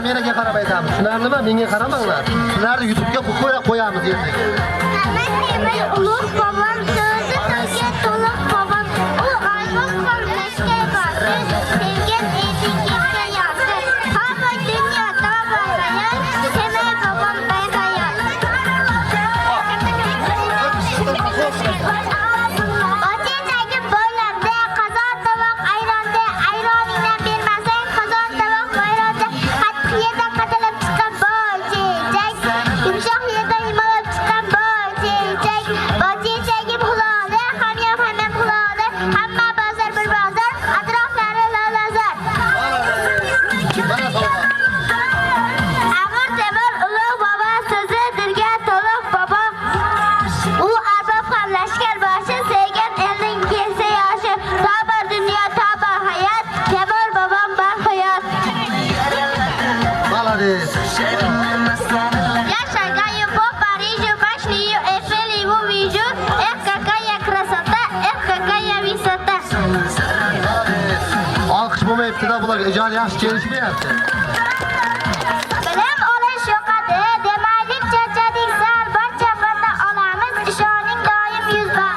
kameraga qarab aytamiz. Tushunarlimi? Menga qaramanglar. Sizlarni YouTube'ga qo'yamiz endi.
Ulug' bobom so'zi to'yga to'liq bobom. U albatta qolmashga bor. Sevgan etikga yo'q. Hamma dunyo toba hayot. Semay bobom bayhayot. Otidagi bo'larda qozon tovoq ayronda, ayroningdan bermasang qozon tovoq bayronda. Qattiq yerda qatalab chiqqan boychechak, yumshoq yerda imalab chiqqan boychechak. Boychechagi xuloda, hamyam xuloda, hamma bozor bir bozor, atroflari lolazor. Amir Temur ulug' bobo so'zi dilga to'liq bobo. U arbob ham lashkar boshi, sevgan elning kelsa yoshi. Toba dunyo, toba hayot, Temur bobom barhayot.
Молодец.
Я шагаю по Парижу, башню Эйфель его вижу. Эх, какая красота, эх, какая высота.
Olqish bo'lmayapti-da, bular ijod yaxshi kelishmayapti.
Bilim olish yo'qadi, demaylik charchadik sal. Barcha birda olamiz, ishoning doim yuz bar.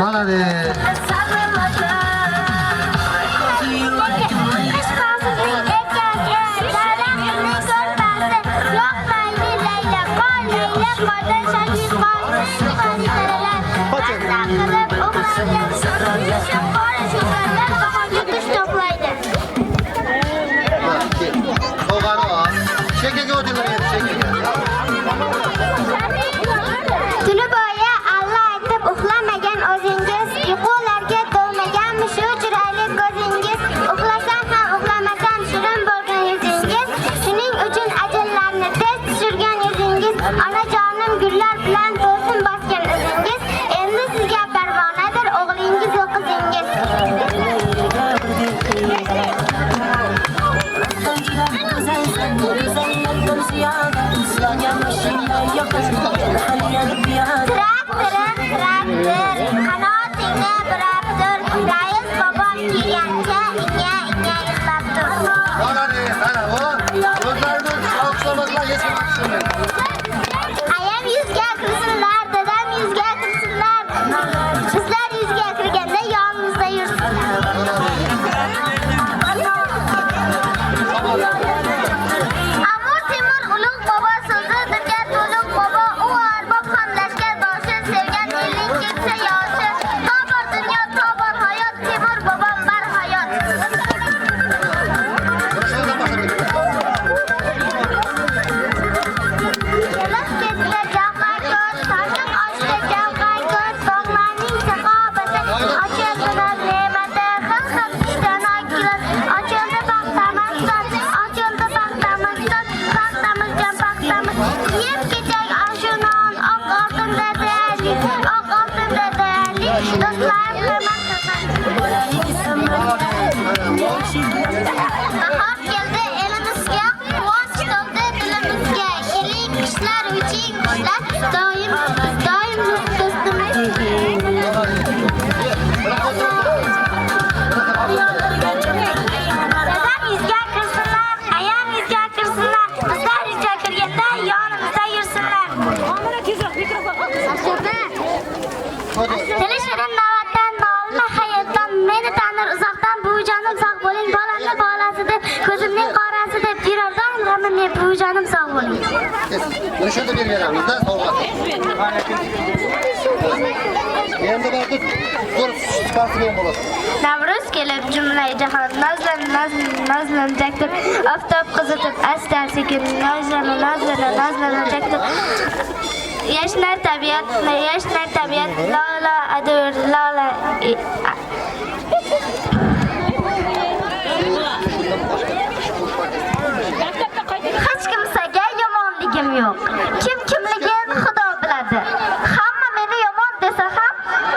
Молодец.
Tuni bo'yi Alloh aytib uxlamagan o'zingiz, uyqularga to'lmagan shu chiroyli ko'zingiz, uxlasam ham uxlamasam shirin bo'lgan yuzingiz, shuning uchun ajallarni tez tushirgan yuzingiz, onajonim gullar bilan to'lsin bosgan izingiz, endi sizga parvonadir o'g'lingiz va qizingiz. Traktor, qanotingni birabdir, rais bobom kelgancha inga yig'lab tur. Ayam yuzga kirsinlar, dadam yuzga kirsinlar. Bizlar yuzga kirganda yonimizda yursinlar. Amir Temur ulug' bobo so'zi dilga to'liq bobo. U arbob ham lashkar boshi, sevgan elning kelsa yoshi. Tobor dunyo, tobor hayot, Temur bobom barhayot. Yelas ketdi javqay ko'z, sochiq ochdi javqay ko'z, bog'larning saqobati, ochildi ne'mati, xil-xil ishdan okilat, ochildi paxtamizdan, ochildi paxtamizdan, paxtamizdan paxtamiz, yeb kechak ashunon, oq oltinda deyarli, oq oltinda deyarli, do'stlarim hurmat bahor keldi elimizga, quvonch to'ldi dilimizga, keling qushlar, uching qushlar, doim do'stimiz. Dadam yuzga kirsinlar, ayam yuzga kirsinlar, bizlar yuzga kirganda yonimizda yursinlar. Dili shirin navbatdan, nolma hayotdan, meni tanir uzoqdan, buvijonim sog' bo'ling, bolamni bolasi deb, ko'zimning qorasi deb, yurardan g'amimni buvijonim sog' bo'ling.
Mana shunda berganamiz-da, sovg'a. Endi borib, ko'rib chiqarsigan bo'lasiz.
Navruz kelib jumla jahon nozlanajakdir, oftob qizitib asta-sekin nozlanajakdir. Yashnar tabiat, lola adur, lola. Hech kimsaga yomonligim yo'q. Kim kimligini Xudo biladi. Hamma meni yomon desa ham,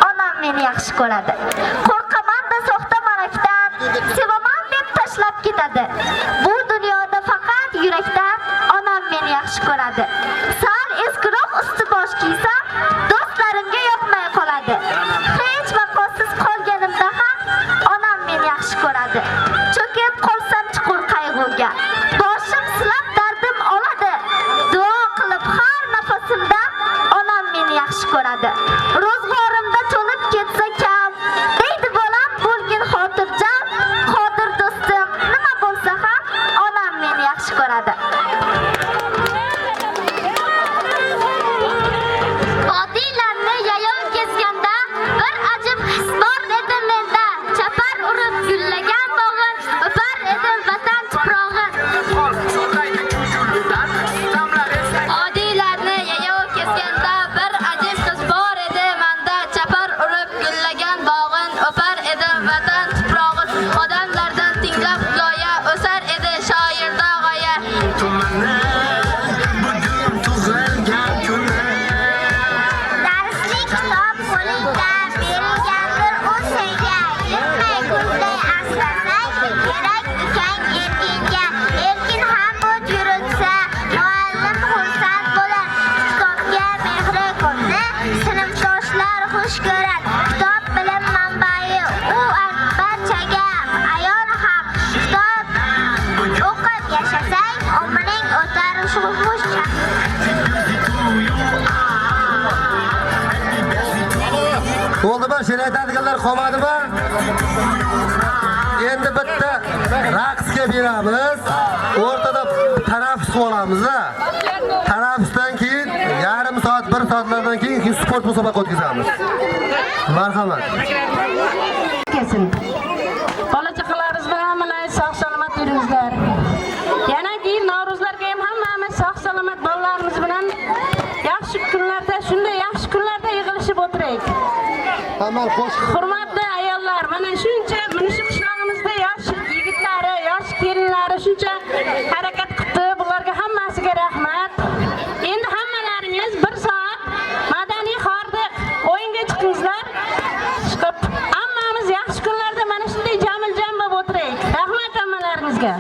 onam meni yaxshi ko'radi. Qo'rqaman da soxta malakdan, sevaman deb tashlab ketadi. Bu dunyoda faqat yurakdan onam meni yaxshi ko'radi. Sal eskiroq usti bosh kiysam, do'stlarimga yoqmay qoladi. Hech vaqosiz qolganimda ham onam meni yaxshi ko'radi. Cho'kib qolsam chuqur qayg'uga, ko'radi. Ro'zg'orimda to'lib ketsa kam, deydi bolam bo'lgin xotirjam. Qodir do'stim, nima bo'lsa ham onam meni yaxshi ko'radi. Odiylarni yayov kezganda bir ajib his bor edi menda. Chapar urib gullagan bog'in, o'par edim vatan tuprog'in. Odiylarni yayov kezganda bir ajib his bor edi menda. Chapar urib gullagan bog'in, o'par edim vatan tuprog'in. Odamlardan tinglab hikoya, o'sar edi shoirda g'oya. Darslik kitob qo'lingda berilgandir u senga. Yilmay ko'zday asrasak kerak ekan erkinga. Erkin ham o't yuritsa muallim xursand bo'lar. Kitobga mehri ko'pni sinfdoshlar xush ko'rar. Kitob bilim manbai u barchaga ayon ham. Kitob o'qib yashasang umring o'tar xushcha.
Bo'ldi-mi? She'r aytadiganlar qolmadimi? Endi bitta raqsga beramiz. O'rtada tanaffus olamiz. Tanaffusdan keyin yarim soat, 1 soatlardan keyin sport musobaqa o'tkazamiz. Marhamat.
Kesin. Bola chaqalaringiz bilan mana sog'-salomat yuringizlar. Yana keyin Navro'zlarga ham hammamiz sog'-salomat bolalarimiz bilan yaxshi kunlarda, shunday yaxshi kunlarda yig'ilishib o'tiraylik. Hurmatli ayollar, mana shuncha shu qishlog'imizda yosh yigitlari, yosh kelinlari shuncha harakat qildi. Bularga hammasiga rahmat. Endi hammalaringiz 1 soat madaniy xordiq o'yinga chiqingizlar. Chiqib hammamiz yaxshi kunlarda mana shunday jamil-jam bo'lib o'tiraylik. Rahmat hammalaringizga.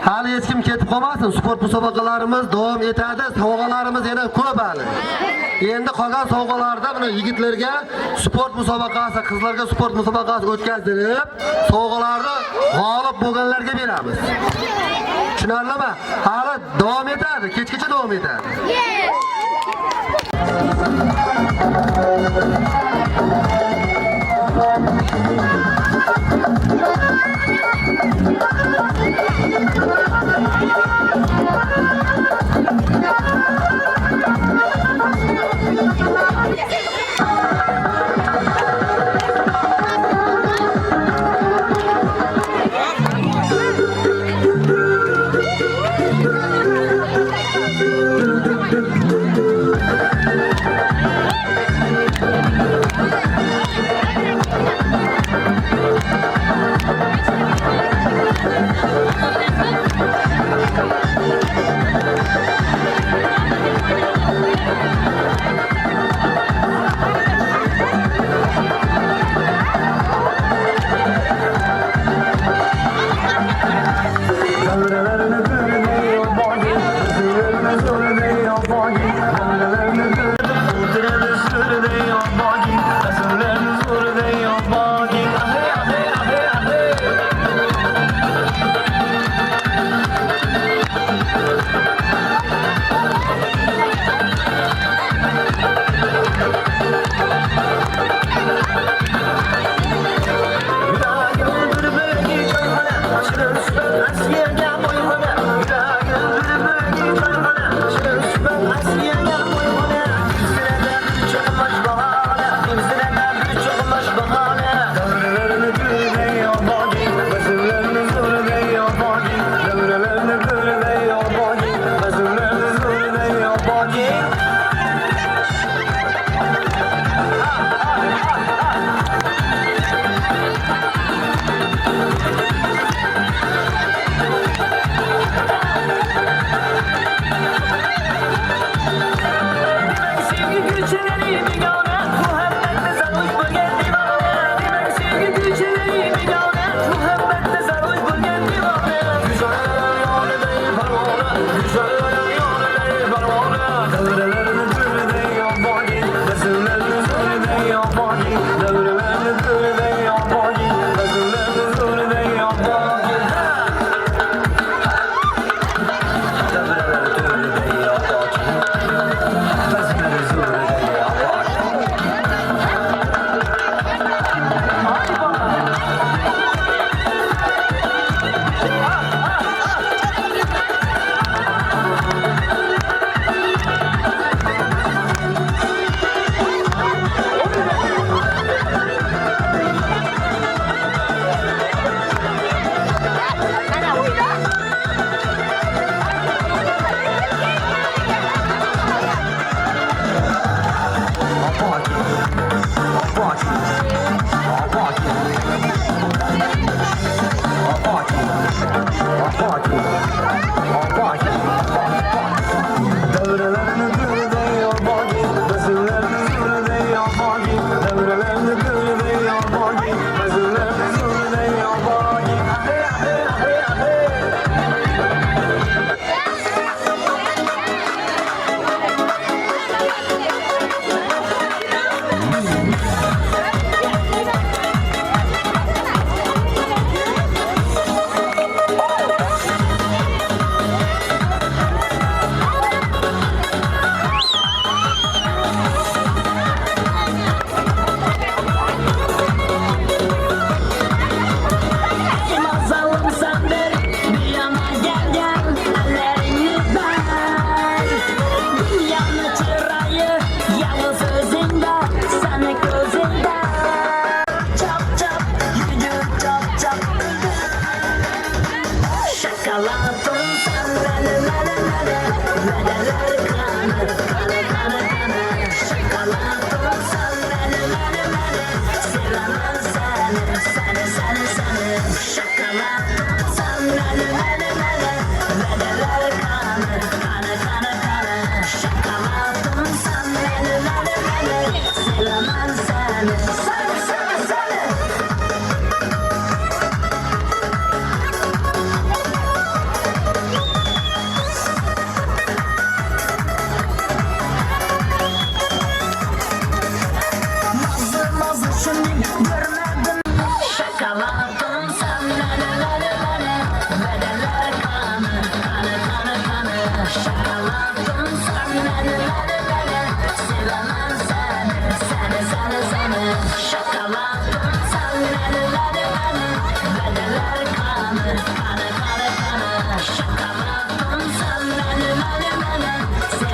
Hali hech kim ketib qolmasin. Sport musobaqalarimiz davom etadi. Sovg'alarimiz yana ko'p hali. Endi qolgan sovg'alarda buni yigitlarga sport musobaqasi, qizlarga sport musobaqasi o'tkazdirib, sovg'alarni g'olib bo'lganlarga beramiz. Tushunarlimi? Hali davom etadi, kechgacha davom etadi.
Askıya boyuna, yürek öldürmek,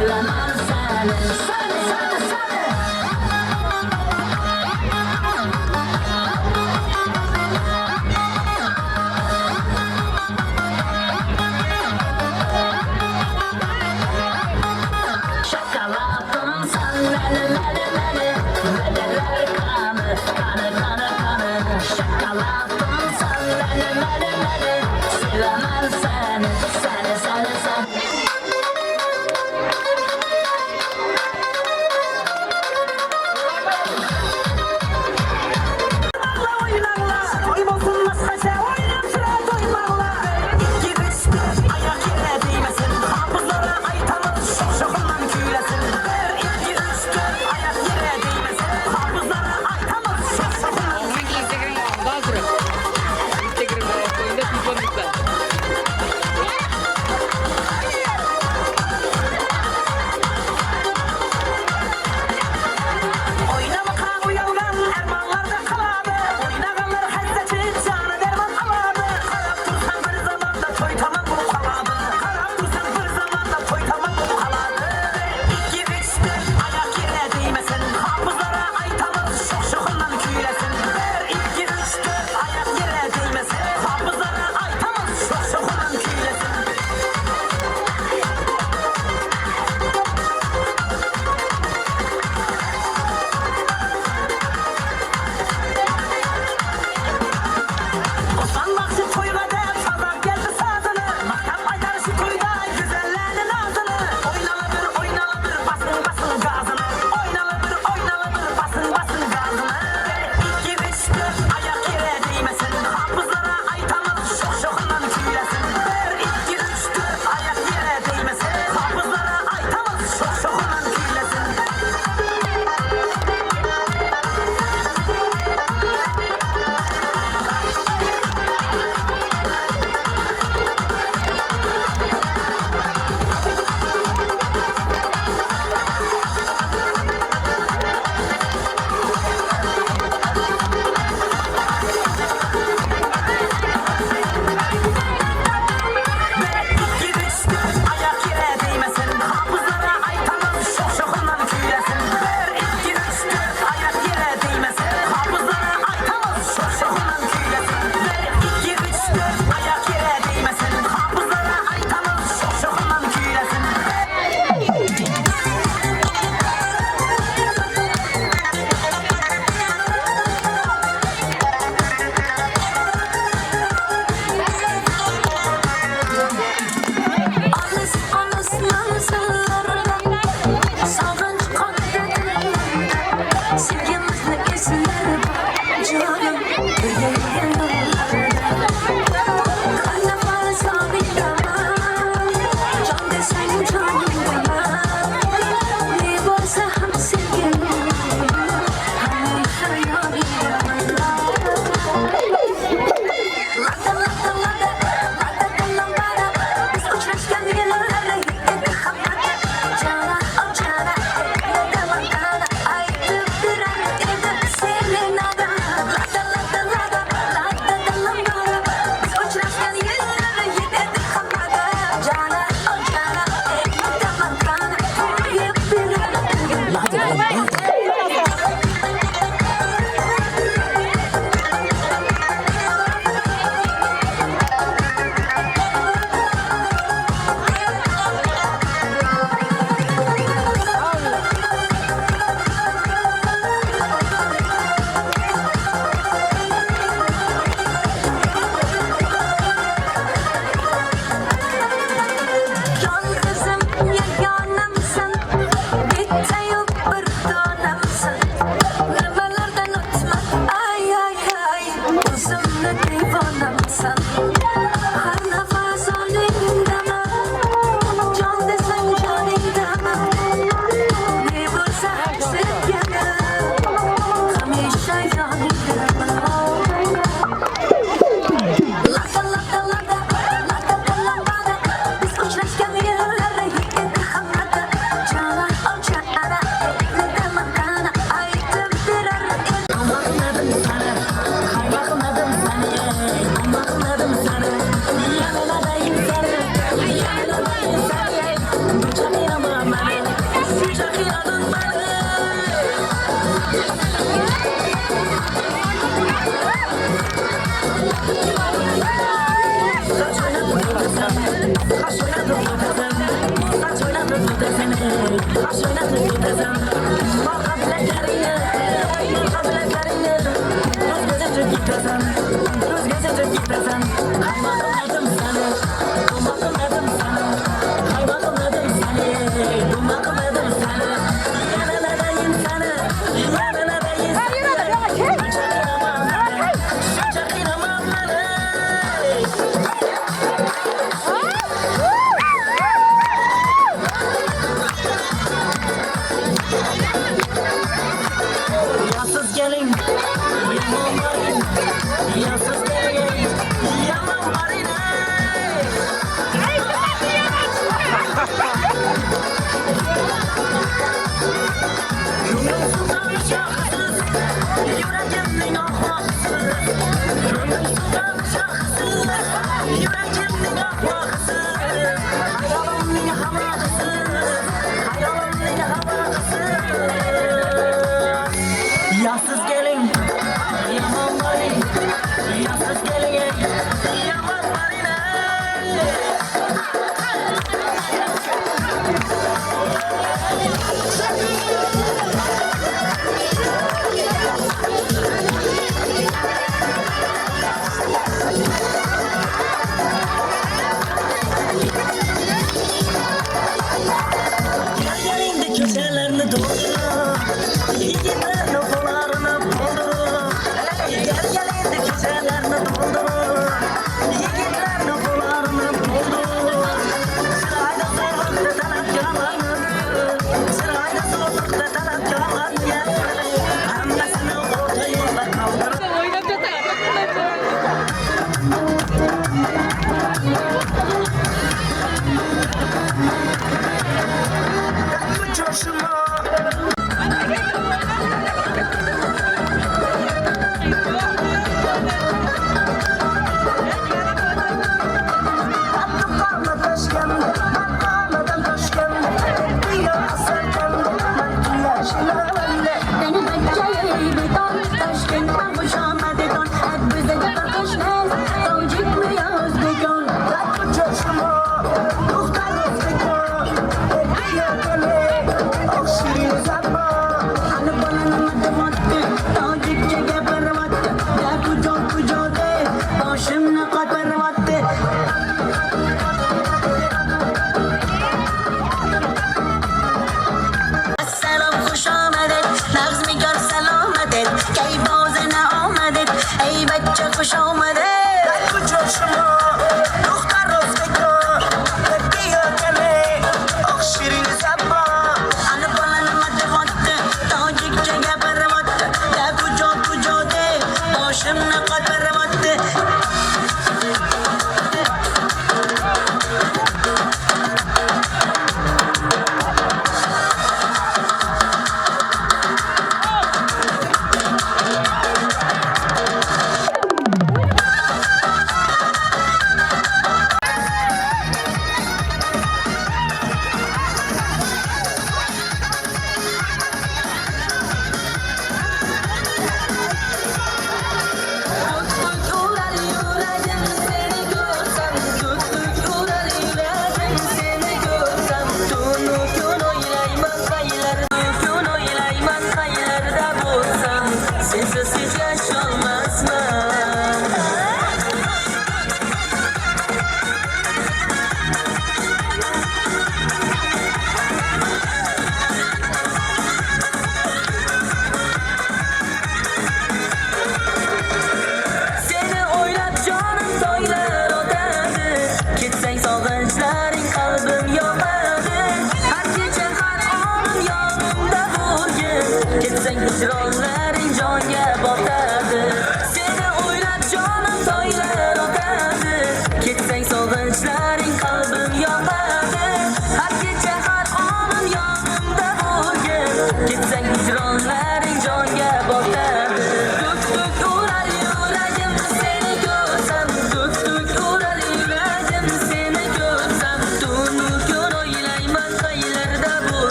sevemem seni. Seni, seni, seni. Şakalatın sen beni, bedeler kanı, kanı. Şakalatın sen beni, sevemem seni, seni.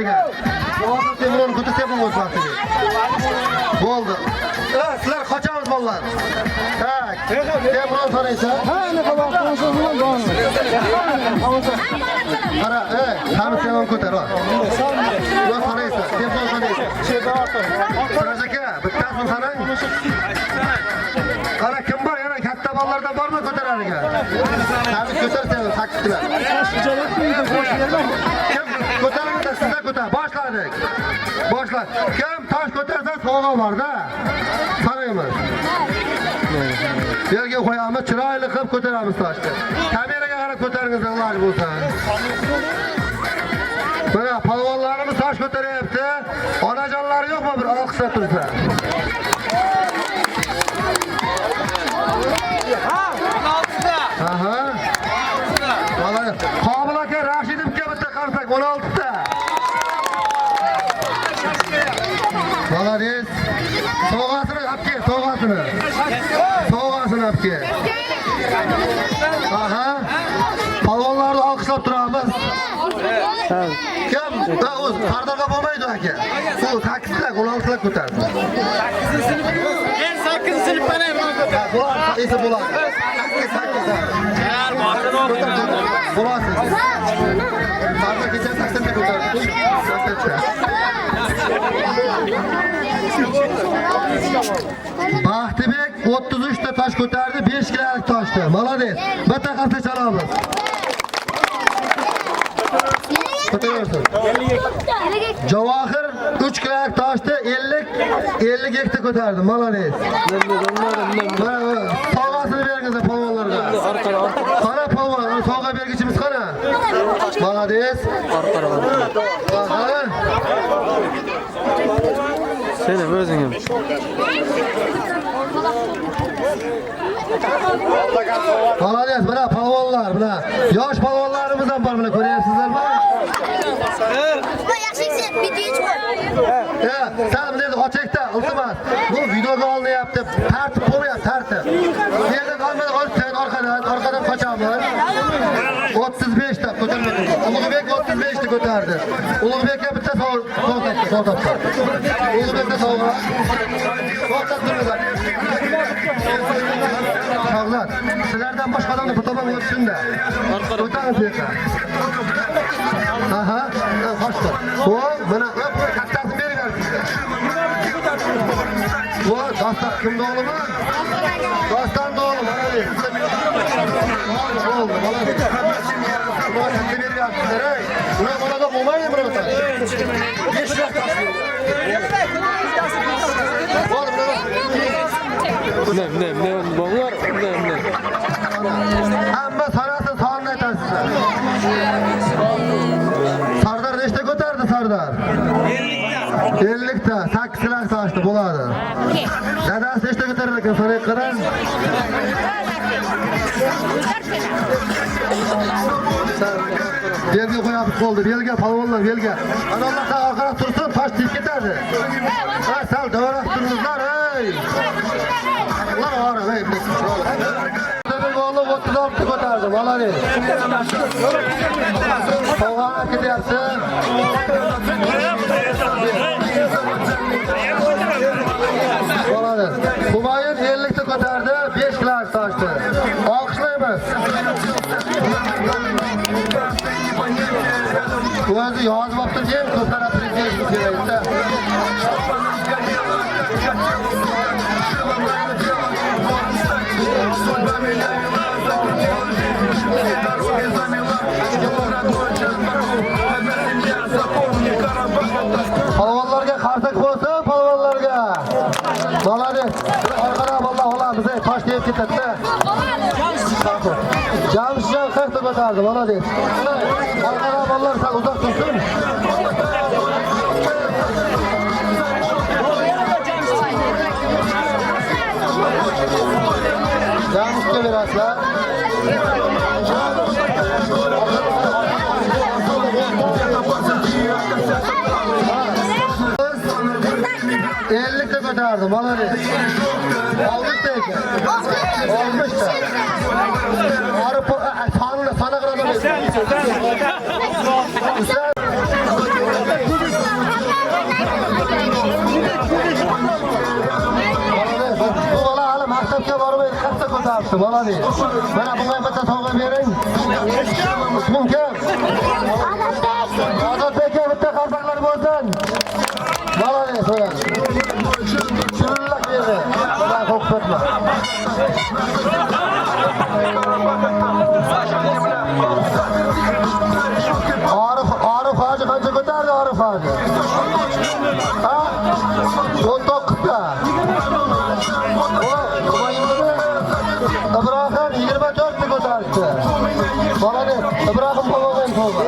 ko'tardiga. Hozir Temurni ko'tarsa bo'lmas vaqtiga. Bo'ldi. Sizlar qochamiz bolalar. Tak. Temurni so'raysan. Ha, nima vaqtimiz bilan boramiz. Qara, qamiz ham ko'tar. Yo'q so'raysan. Temurni so'raysan. Cheda o'tir. So'rash aka, bittasini sanang. Qara, kim bor? Yana katta bolalardan bormi ko'taradiga? Qamiz ko'tarsan, sakkilar. Kim ko'taradi, sizlar ko'tar. Boshladik. Boshla. Kim tosh ko'tarsa sovg'a bor-da. Sanaymiz. Yerga qo'yamiz, chiroyli qilib ko'taramiz toshni. Kameraga qarab ko'taringiz Alloh bo'lsa. Mana palvonlarimiz tosh ko'taryapti. Onajonlari yo'qmi bir olqishlab tursa? Aha. Qobil aka Rashidovga bitta qarsak 16 ta. Молодец. Sovg'asini olib kel, sovg'asini. Sovg'asini olib kel. Aha. Palvonlarni olqishlab turamiz. Kim? O'z Sardorga bo'lmaydi aka. U 8 ta, 16 ta ko'tardi. 8 sinf mana ko'tardi. Esa bo'ladi. 8 ta. Bo'lasiz. Sardor kecha 80 ta ko'tardi. Baxtibek 33 ta tosh ko'tardi, 5 kilolik toshdi. Молодец. Bitta qarsa chalamiz. Ko'taraversin. Javohir 3 kilolik toshdi, 50 gekta ko'tardi. Молодец. Sovg'asini bergingiz polvonlarga. Qara polvon, sovg'a bergichimiz qara. Молодец. Sen o'zing ham. Молодец, mana polvonlar, mana yosh polvonlarimiz ham bor, mana ko'ryapsizlarmi?
Yaxshisi, video chiqar.
Sen bunday ochakda, iltimos. Bu videoga olinyapti. Tartib bo'lmayapti, tartib. Bu yerda qolmadi, orqadan qochamiz. 35 ta ko'tardi. Ulug'bek 35 ta ko'tardi. Ulug'bekka bitta sovg'a. Ulug'bekka sovg'a. Sovg'a turmadi. Sog'lar. Sizlardan boshqa odamni bu tomonga o'tsin-da. O'tamiz bu yerga. Aha, qochdi. Voy, mana kattasini bergansiz. Voy, dastlab kimda o'g'limi? Doston o'g'lim, mana bu. Bo'ldi, bo'ladi. Voy, katta bergansizlar, ey. Buni bolaga bo'lmaydi birovdan. 5 yo'q tashlab. Bo'ldi,
Ne, bolalar, ne.
Hamma sanasi sonini aytasizlar. Sardor nechta ko'tardi Sardor? 50 ta, 8 kilolik toshdi bo'ladi. Dadasi nechta ko'tarar ekan, so'ray qara. Belga qo'yamiz qoldi, belga palvonlar, belga. Ana Alloh taolo qarab tursin, tosh tep ketadi. Ha, sal davrab turingizlar, ey. Ular ora, ey, Oğlum 36 ko'tardi, молодец. Sovg'alar ketyapti. Молодец. Humayun 50 ta ko'tardi, 5 kilolik toshdi. Olqishlaymiz. O'zi yozib o'tirgan, ko'tarib prezident kerakda. Polvonlarga qarsak bo'lsin, polvonlarga. Молодец. Orqadan valloh olamiz, tosh deb ketadi-da. Jamshid 40 ta ko'tardi, молодец. Orqadan valloh sal uzoq tursin. Jamshidga berasizlar. Ko'tardi, молодец. 60 ta ekan. 60 ta. Arif sanaqiradi. ko'taribdi, maladi. Mana bunga bitta sovg'a bering. Isming kim? Ozodbekka bitta qarsaklar bo'lsin. Maladi, so'ra. Chirillak berdi. Bundan qo'rqib ketma. Arif Hoji qancha ko'tardi Arif Hoji? Ha? 19 ta. İbrahim 24 ta ko'taribdi. Bolani Ibrohim polvon bo'ldi.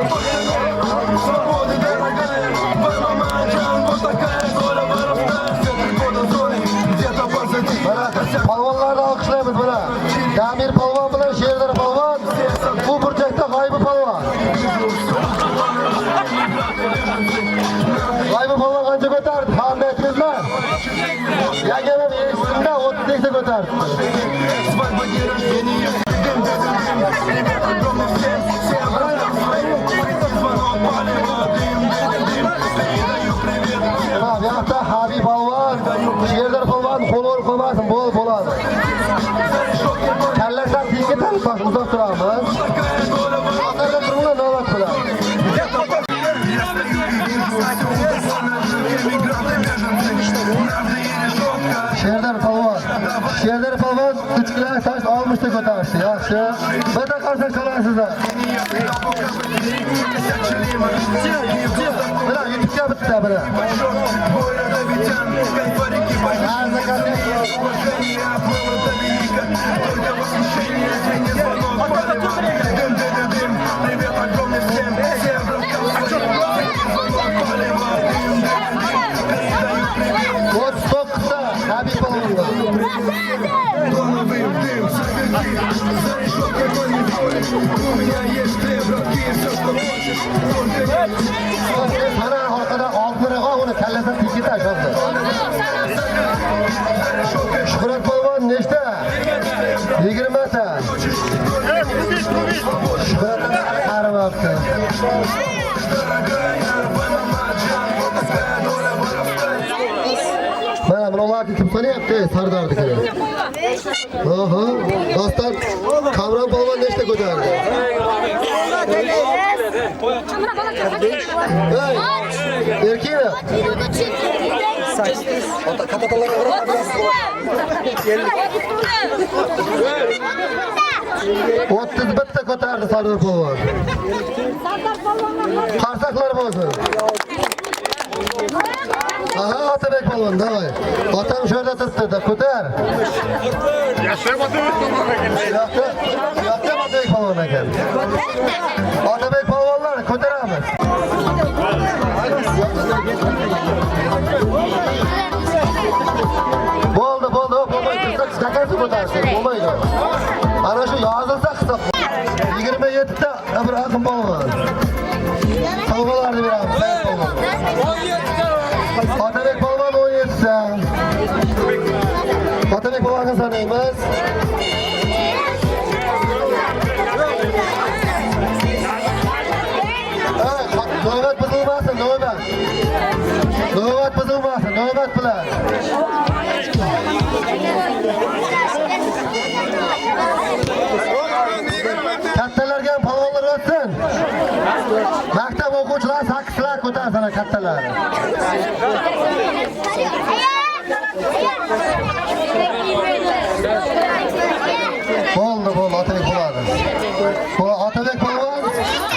Polvonlarni olqishlaymiz buni. Damir polvon bilan Sherdar polvon bu burchakda g'oybi polvon. G'oybi polvon qancha ko'tardi? Hamma aytdingizmi? Yagona eshitdim-da 32 ta ko'tardi. Bu yoqda Habib polvon, Sherdar polvon qo'l qo'ymasin, bo'ladi. Kallardan tikkadan uzoq turamiz. Qatorda turinglar navbat bilan. Sherdar polvon 3 kilo tosh 60 ta ko'tardi. Yaxshi. Bitta qarsak chalasizlar. Mana YouTube'ga bitta buni. Вот столько-то, Habib polvon. Mana orqada oltmiraga uni kallasidan tikka tashladi. Shuhrat polvon nechta? 20 ta. Shuhrat qaramabdi. Mana bularni kim sanayapti? Sardarnikini. Oho, dostlar, Kamron polvon nechta ko'tardi? Erkini? 8. Ota katatalarga qarab. 31 ta ko'tardi Sardor polvon. Qarsaklar bo'lsin. Aha, Otabek polvon, davay. Otam shu yerda turibdi, ko'tar. Yo'qda Otabek polvon ekan. Otabek polvonlar ko'taramiz. Bo'ldi, bo'lmaydi. Stakanni ko'tarsin, bo'lmaydi. Ana shu yozilsa hisob. 27 ta Ibrohim polvon. Sovg'alarni beramiz. Otabek polvon 17 ta. Otabek polvonga sanaymiz. Navbat buzilmasin, navbat. Navbat buzilmasin, navbat bilan. Kattalarga ham polvonlar o'tsin. Maktab o'quvchilari 8 kilo ko'tarsin kattalar. Bo'ldi, Otabek bo'ladi. Otabek polvon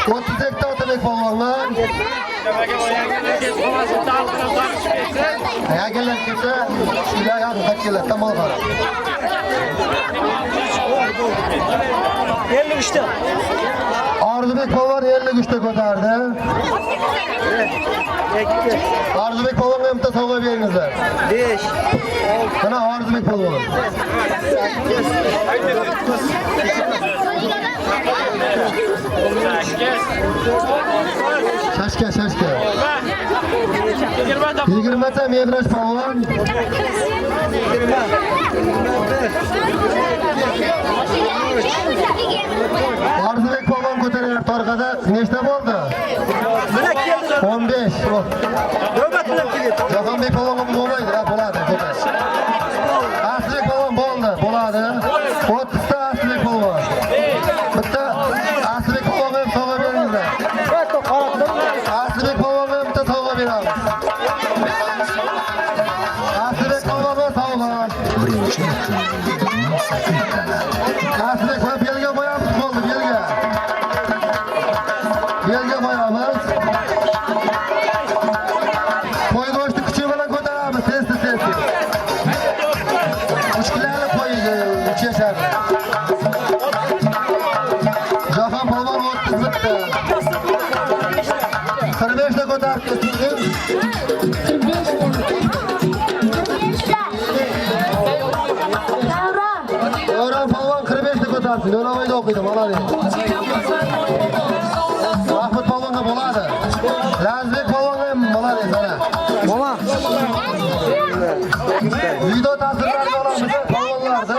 32 ta Otabek polvonlar. Ayagelar kelsa, shular ham qatkelar, tamom qara.
53 ta.
Orzubek polvon 53 ta ko'tardi. Orzubek polvonga bitta sovg'a beringizlar. 5. Mana Orzubek polvon. Shashka. 20 ta Mebrash polvon. Orzubek polvon ko'taryapti orqada. Nechta bo'ldi? 15. Navbat bilan kelyapti. Jahonbek polvon bo'lmaydi, bo'ladi. Asbek polvon bo'ldi, bo'ladi. 30 ta belga qo'yamiz. Qo'y go'shti kuchi bilan ko'taramiz, tez. Ushkilarni qo'ydi, uchashadi. Jahon polvon 30 bitta. 45 ta ko'tarib ketdik. Davron polvon 45 ta ko'taribdi. No'novoyda o'qiydi, malolay. Mahmud polvonga bo'ladi. Lazbek polvonga ham malolay sana. Mo'ma. Video ta'sirlarini olamiz, polvonlarda.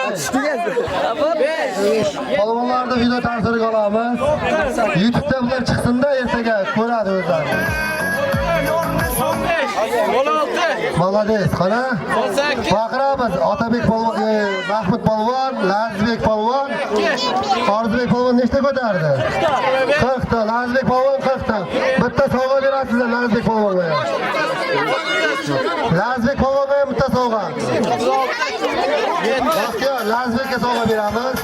Polvonlarda video ta'siriga olamiz. YouTube'da bular chiqsin-da, ertaga ko'radi o'zlari. 16. Молодец, qana? Baqiramiz. Otabek polvon, Mahmud polvon, Lazbek polvon, Orzubek polvon nechta ko'tardi? 40 ta. Lazbek polvon 40 ta. Bitta sovg'a berasizlar Lazbek polvonga. Lazbek polvonga ham bitta sovg'a. Baxtiyor, Lazbekka sovg'a beramiz.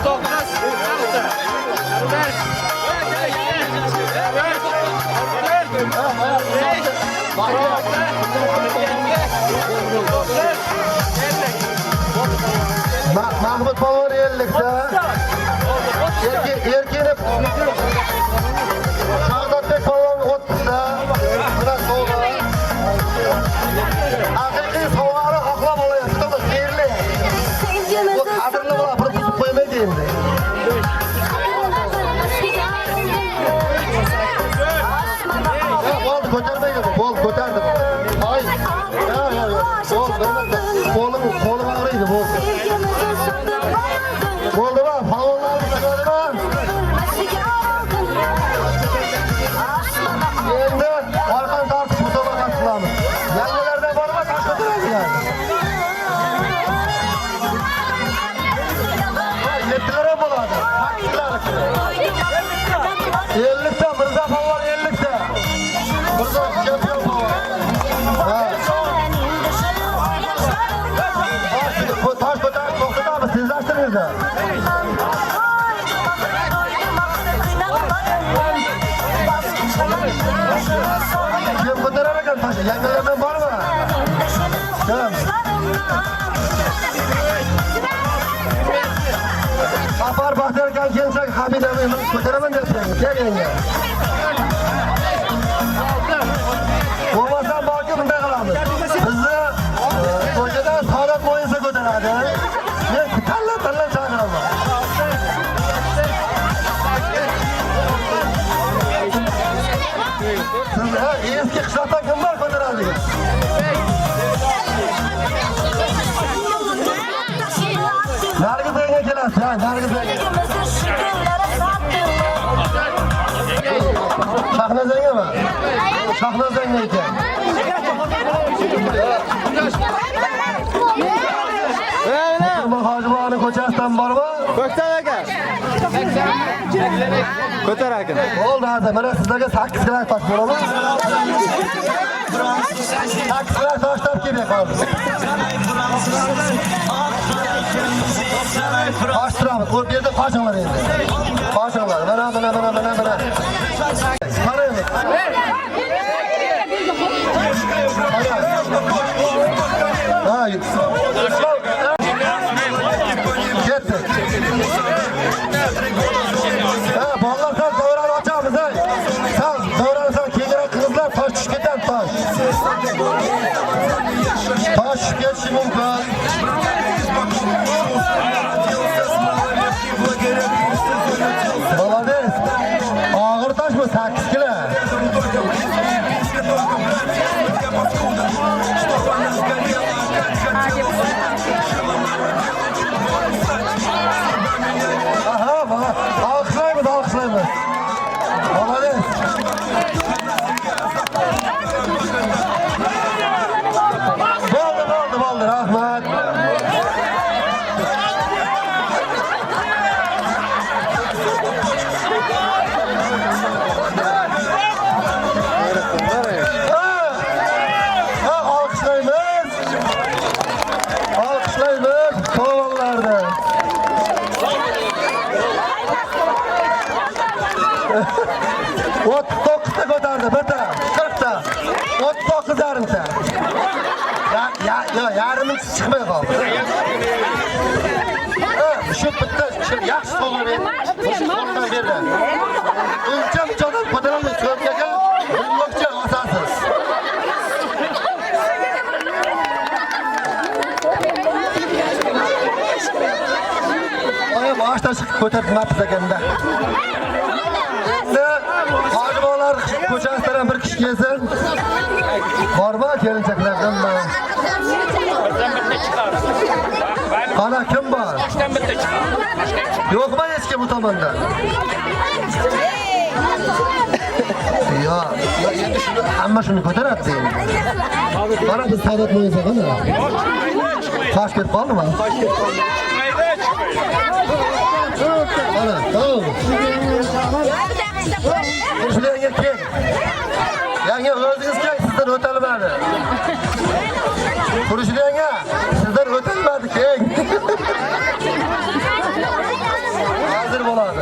Mahmud polvon 50 ta. Erkinib. Shahzodbek polvon 30 ta. Mana sovg'a. Haqiqiy sovg'ani xohlab olyapti, to'g'ri, xayrli. Bu qadrli bola, bir buzib qo'ymaydi endi. Bo'ldi, ko'tarmaydi bu. Bo'ldi, ko'tardi. Ay. Bo'ldi, qo'lim og'riydi, bo'ldi. Bo'ldimi? Polvonlarni ko'tardimi? Endi orqani tortish musobaqasi qilamiz. Yangilardan bormi? Tosh ko'taradigan. 7lar ham bo'ladi. 50 ta, Mirzo polvon 50 ta. Mirzo chempion polvon. Tosh ko'tarib to'xtatamiz, tezlashtiringizlar. Kim ko'tarar ekan toshni? Yangilardan bormi? Kim? Safar Baxtiyor aka kelsak, Hamid aka ko'taraman deyapsan. Kel yanga. Bo'lmasam borki bunday qilamiz. Bizni ko'chada Saodat Mo'yinsa ko'taradi. Men tanlab chaqiraman. Siz eski qishloqdan kim bor ko'taradi? Nargiz aka kelasiz, ha, Nargiz aka. Shahnozangami? Shahnozang ekan. Hojiboni ko'chasidan bormi?
Ko'ktar aka. Ko'tar aka.
Bo'ldi, hozir mana sizlarga 8 kilometr tosh beraman. 8 kilometr tosh topib qoldi. Tosh turamiz. Bu yerda qo'shinglar endi. Qo'shinglar. Mana. Qaraymiz. Ketdi. Bolalar sal davrani ochamiz, ey. Sal davrani kengroq qizlar tosh tushib ketadi, tosh. Tosh tushib ketishi mumkin. Молодец. Og'ir tosh bu 8 kilo. Alkışlayın. Молодец. Bo'ldi, rahmat. Alkışlayın. Polvonlarni. 39'ta ko'tardi, bitta 40ta, 39 yarimta. Yarimi chiqmay qoldi. Shu bitta yaxshi to'g'ri o'sha qo'ldan berdi. Uncha jodan foydalanmay so'rgaga bunmoqcha osasiz. Oya boshdan chiqib ko'tartmabsiz ekanda. Hojibonlar ko'chasidan bir kishi kelsin. Bormi kelinchaklardan mi? Ana kim bor? Yo'qmi hech kim bu tomonda? Yo, endi shuni hamma shuni ko'taradi endi. Mana biz sadat bo'ysa qana. Qosh ketib qoldimi? Ana, Shunga kel. Yangi o'zingiz kel, sizdan o'talmadi. Qurishlarga sizdan o'talmadi, keng. Hozir bo'ladi.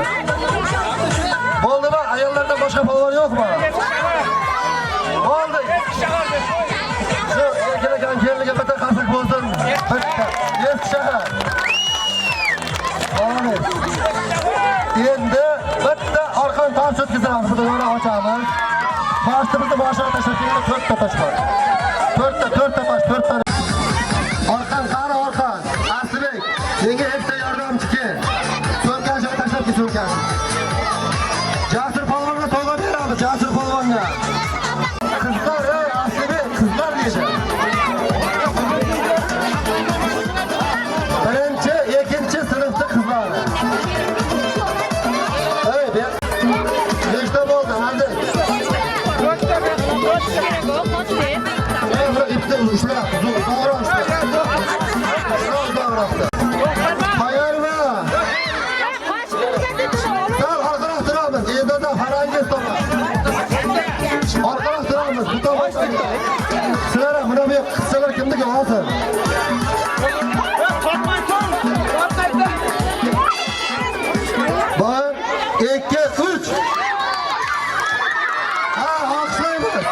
Bo'ldimi? Ayollardan boshqa polvon yo'qmi? Bo'ldi. Shu erkaklar kelliga bitta qasak bo'lsin. Bitta. Eski shahar. Amin. Endi bitta orqan tosh o'tkazamiz. Buni yo'la ochamiz. Boshimizni boshiga tashlab kelib 4 ta tosh bor. 4 ta tosh. Orqan, qani orqan. Aslibek, menga ikkita yordamchi kel. So'nkashga tashlab ket so'nkashni. Jasur polvonga sovg'a beramiz, Jasur polvonga. Qizlar, Aslibek, qizlar deydi. Birinchi, ikkinchi sinfda qizlar. Nechta bo'ldi, hadi? 4 ta kerak, bitta ushlab, to'g'ri ushlab. Qayerda? Sal orqaroq turamiz, endi farangiz tomon. Orqaroq turamiz, bu tomonga. Sizlar buni bu qizchalar kimniki olsin? Bir, ikki, uch. Ha, olqishlaymiz.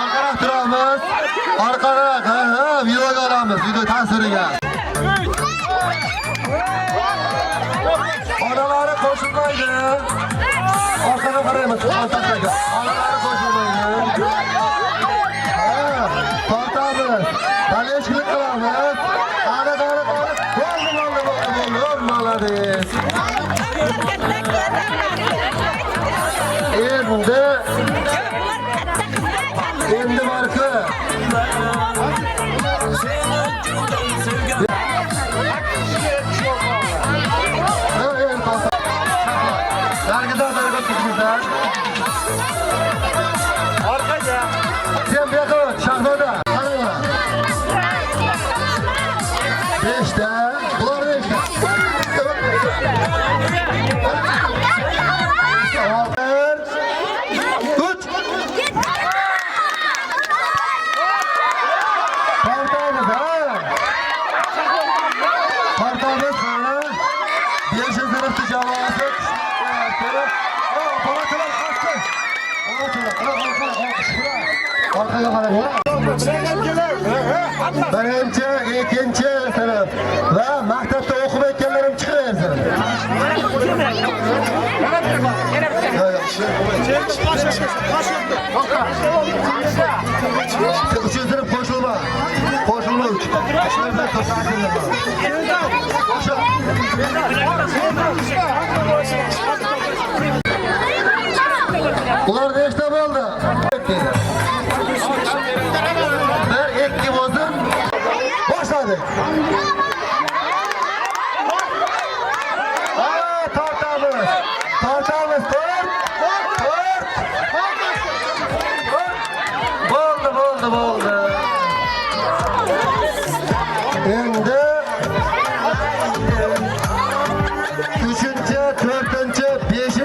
Orqaroq turamiz. Orqaroq, videoga olamiz, video tasviriga. Onalari qo'shilmaydi. Orqaga qaraymiz, orqaga. Onalari qo'shilmaydi. Tortamiz. Taleshkilik qilamiz. Ana. Bo'ldi, malades. Endi marka. Orqaga. Sen bu yoqqa Shahzoda. Qaranglar. 5 ta. Bular 5 ta. Birinchi, ikkinchi sinf va maktabda o'qib o'tganlarim chiqaversin. Uchinchi sinf qo'shilma. Qo'shilma 3. Ular nechta bo'ldi? Bir, ikki bo'lsin. Boshladik. Tortamiz. Tortamiz. Bo'ldi. Endi 3-chi, 4-chi, 5-chi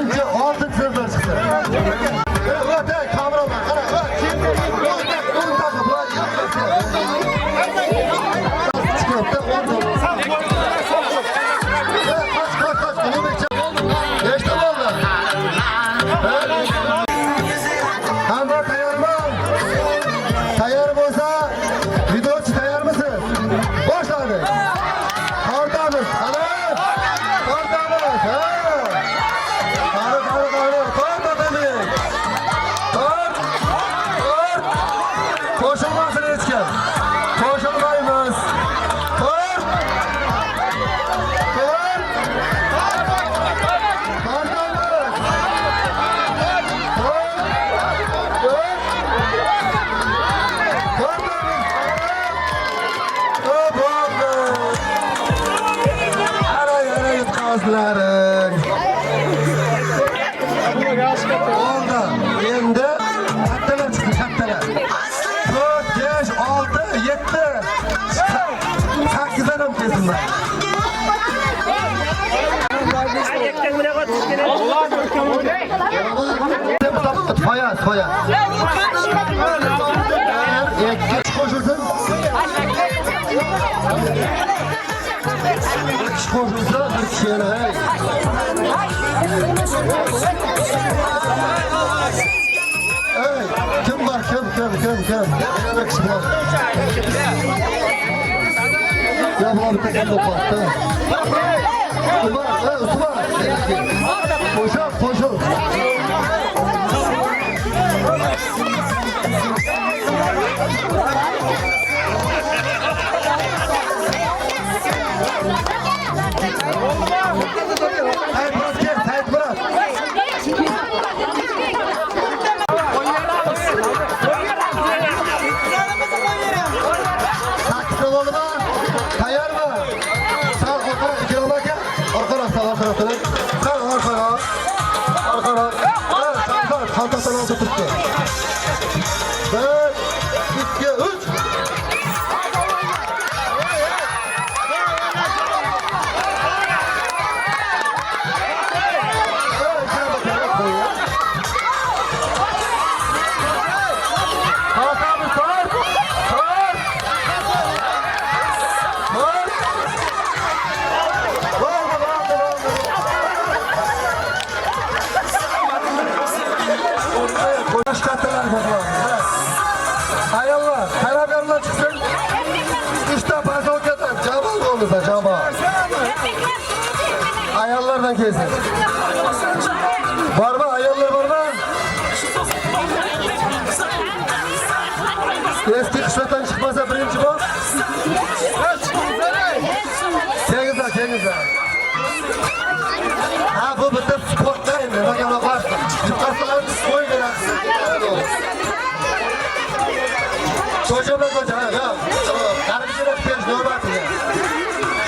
Fayaz. İki koşulsun. Bir kişi koşulsa bir kişi yana. Kim var? Bir kişi var. Ya bu bir tek elde baktı. Osman. Koşul. Hayır bırak. Saksın oldu mu? Kayar mı? Sağ arkana, iki yola gel. Arkana. Kaltasını altı tuttu. 1, 2, 3. Ayarlar çıksın. 3 tane pasolkadan cabal olursa cabal. Ayarlardan kesin. Var mı? Ayarlar var mı? Eski kışlatan çıkmasa birinci bak. Kendinize. Ha bu bitti sportlayın. Bak yana başla. Çıkarsalar koy gereksin. Koca. Karışarak genç normatı ya.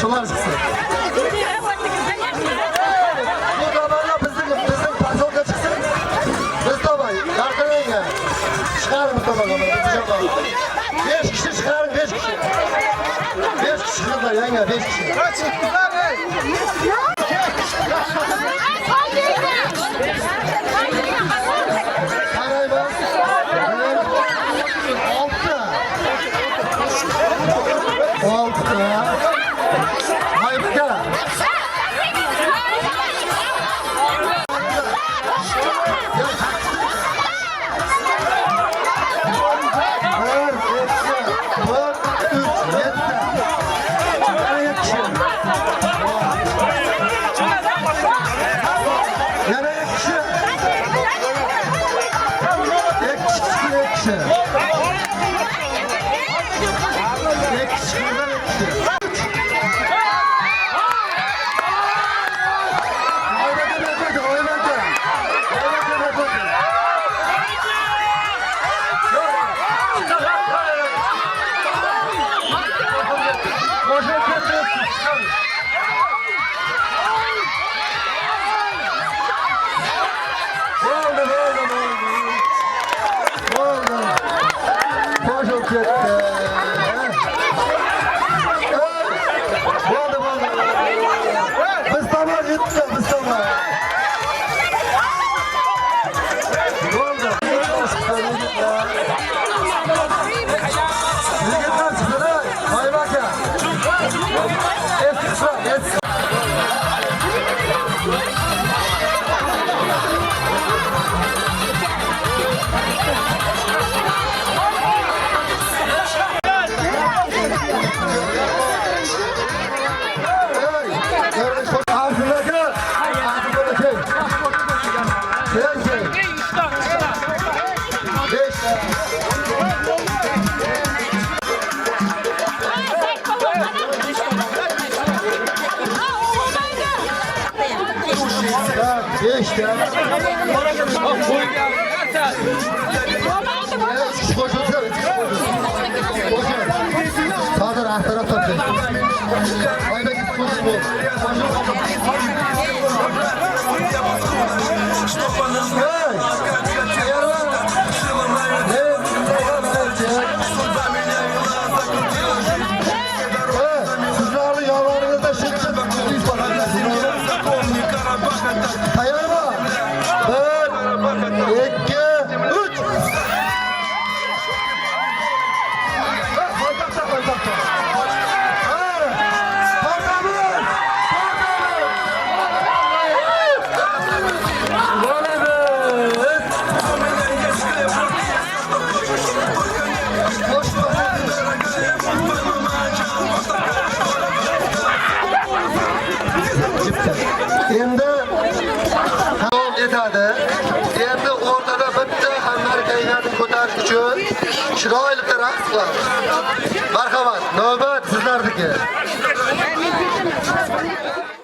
Şunlar çıksın. Bu zamanla bizim pasolka çıksın. Biz tabayı. Yargılayın ya. Çıkarın bu tabağı. 5 kişi çıkarın 5 kişi. 5 kişi kızlar yenge 5 kişi. Hayır mı? madaniyatini ko'tarish uchun chiroyli raqs qilamiz. Marhamat, navbat sizlarniki.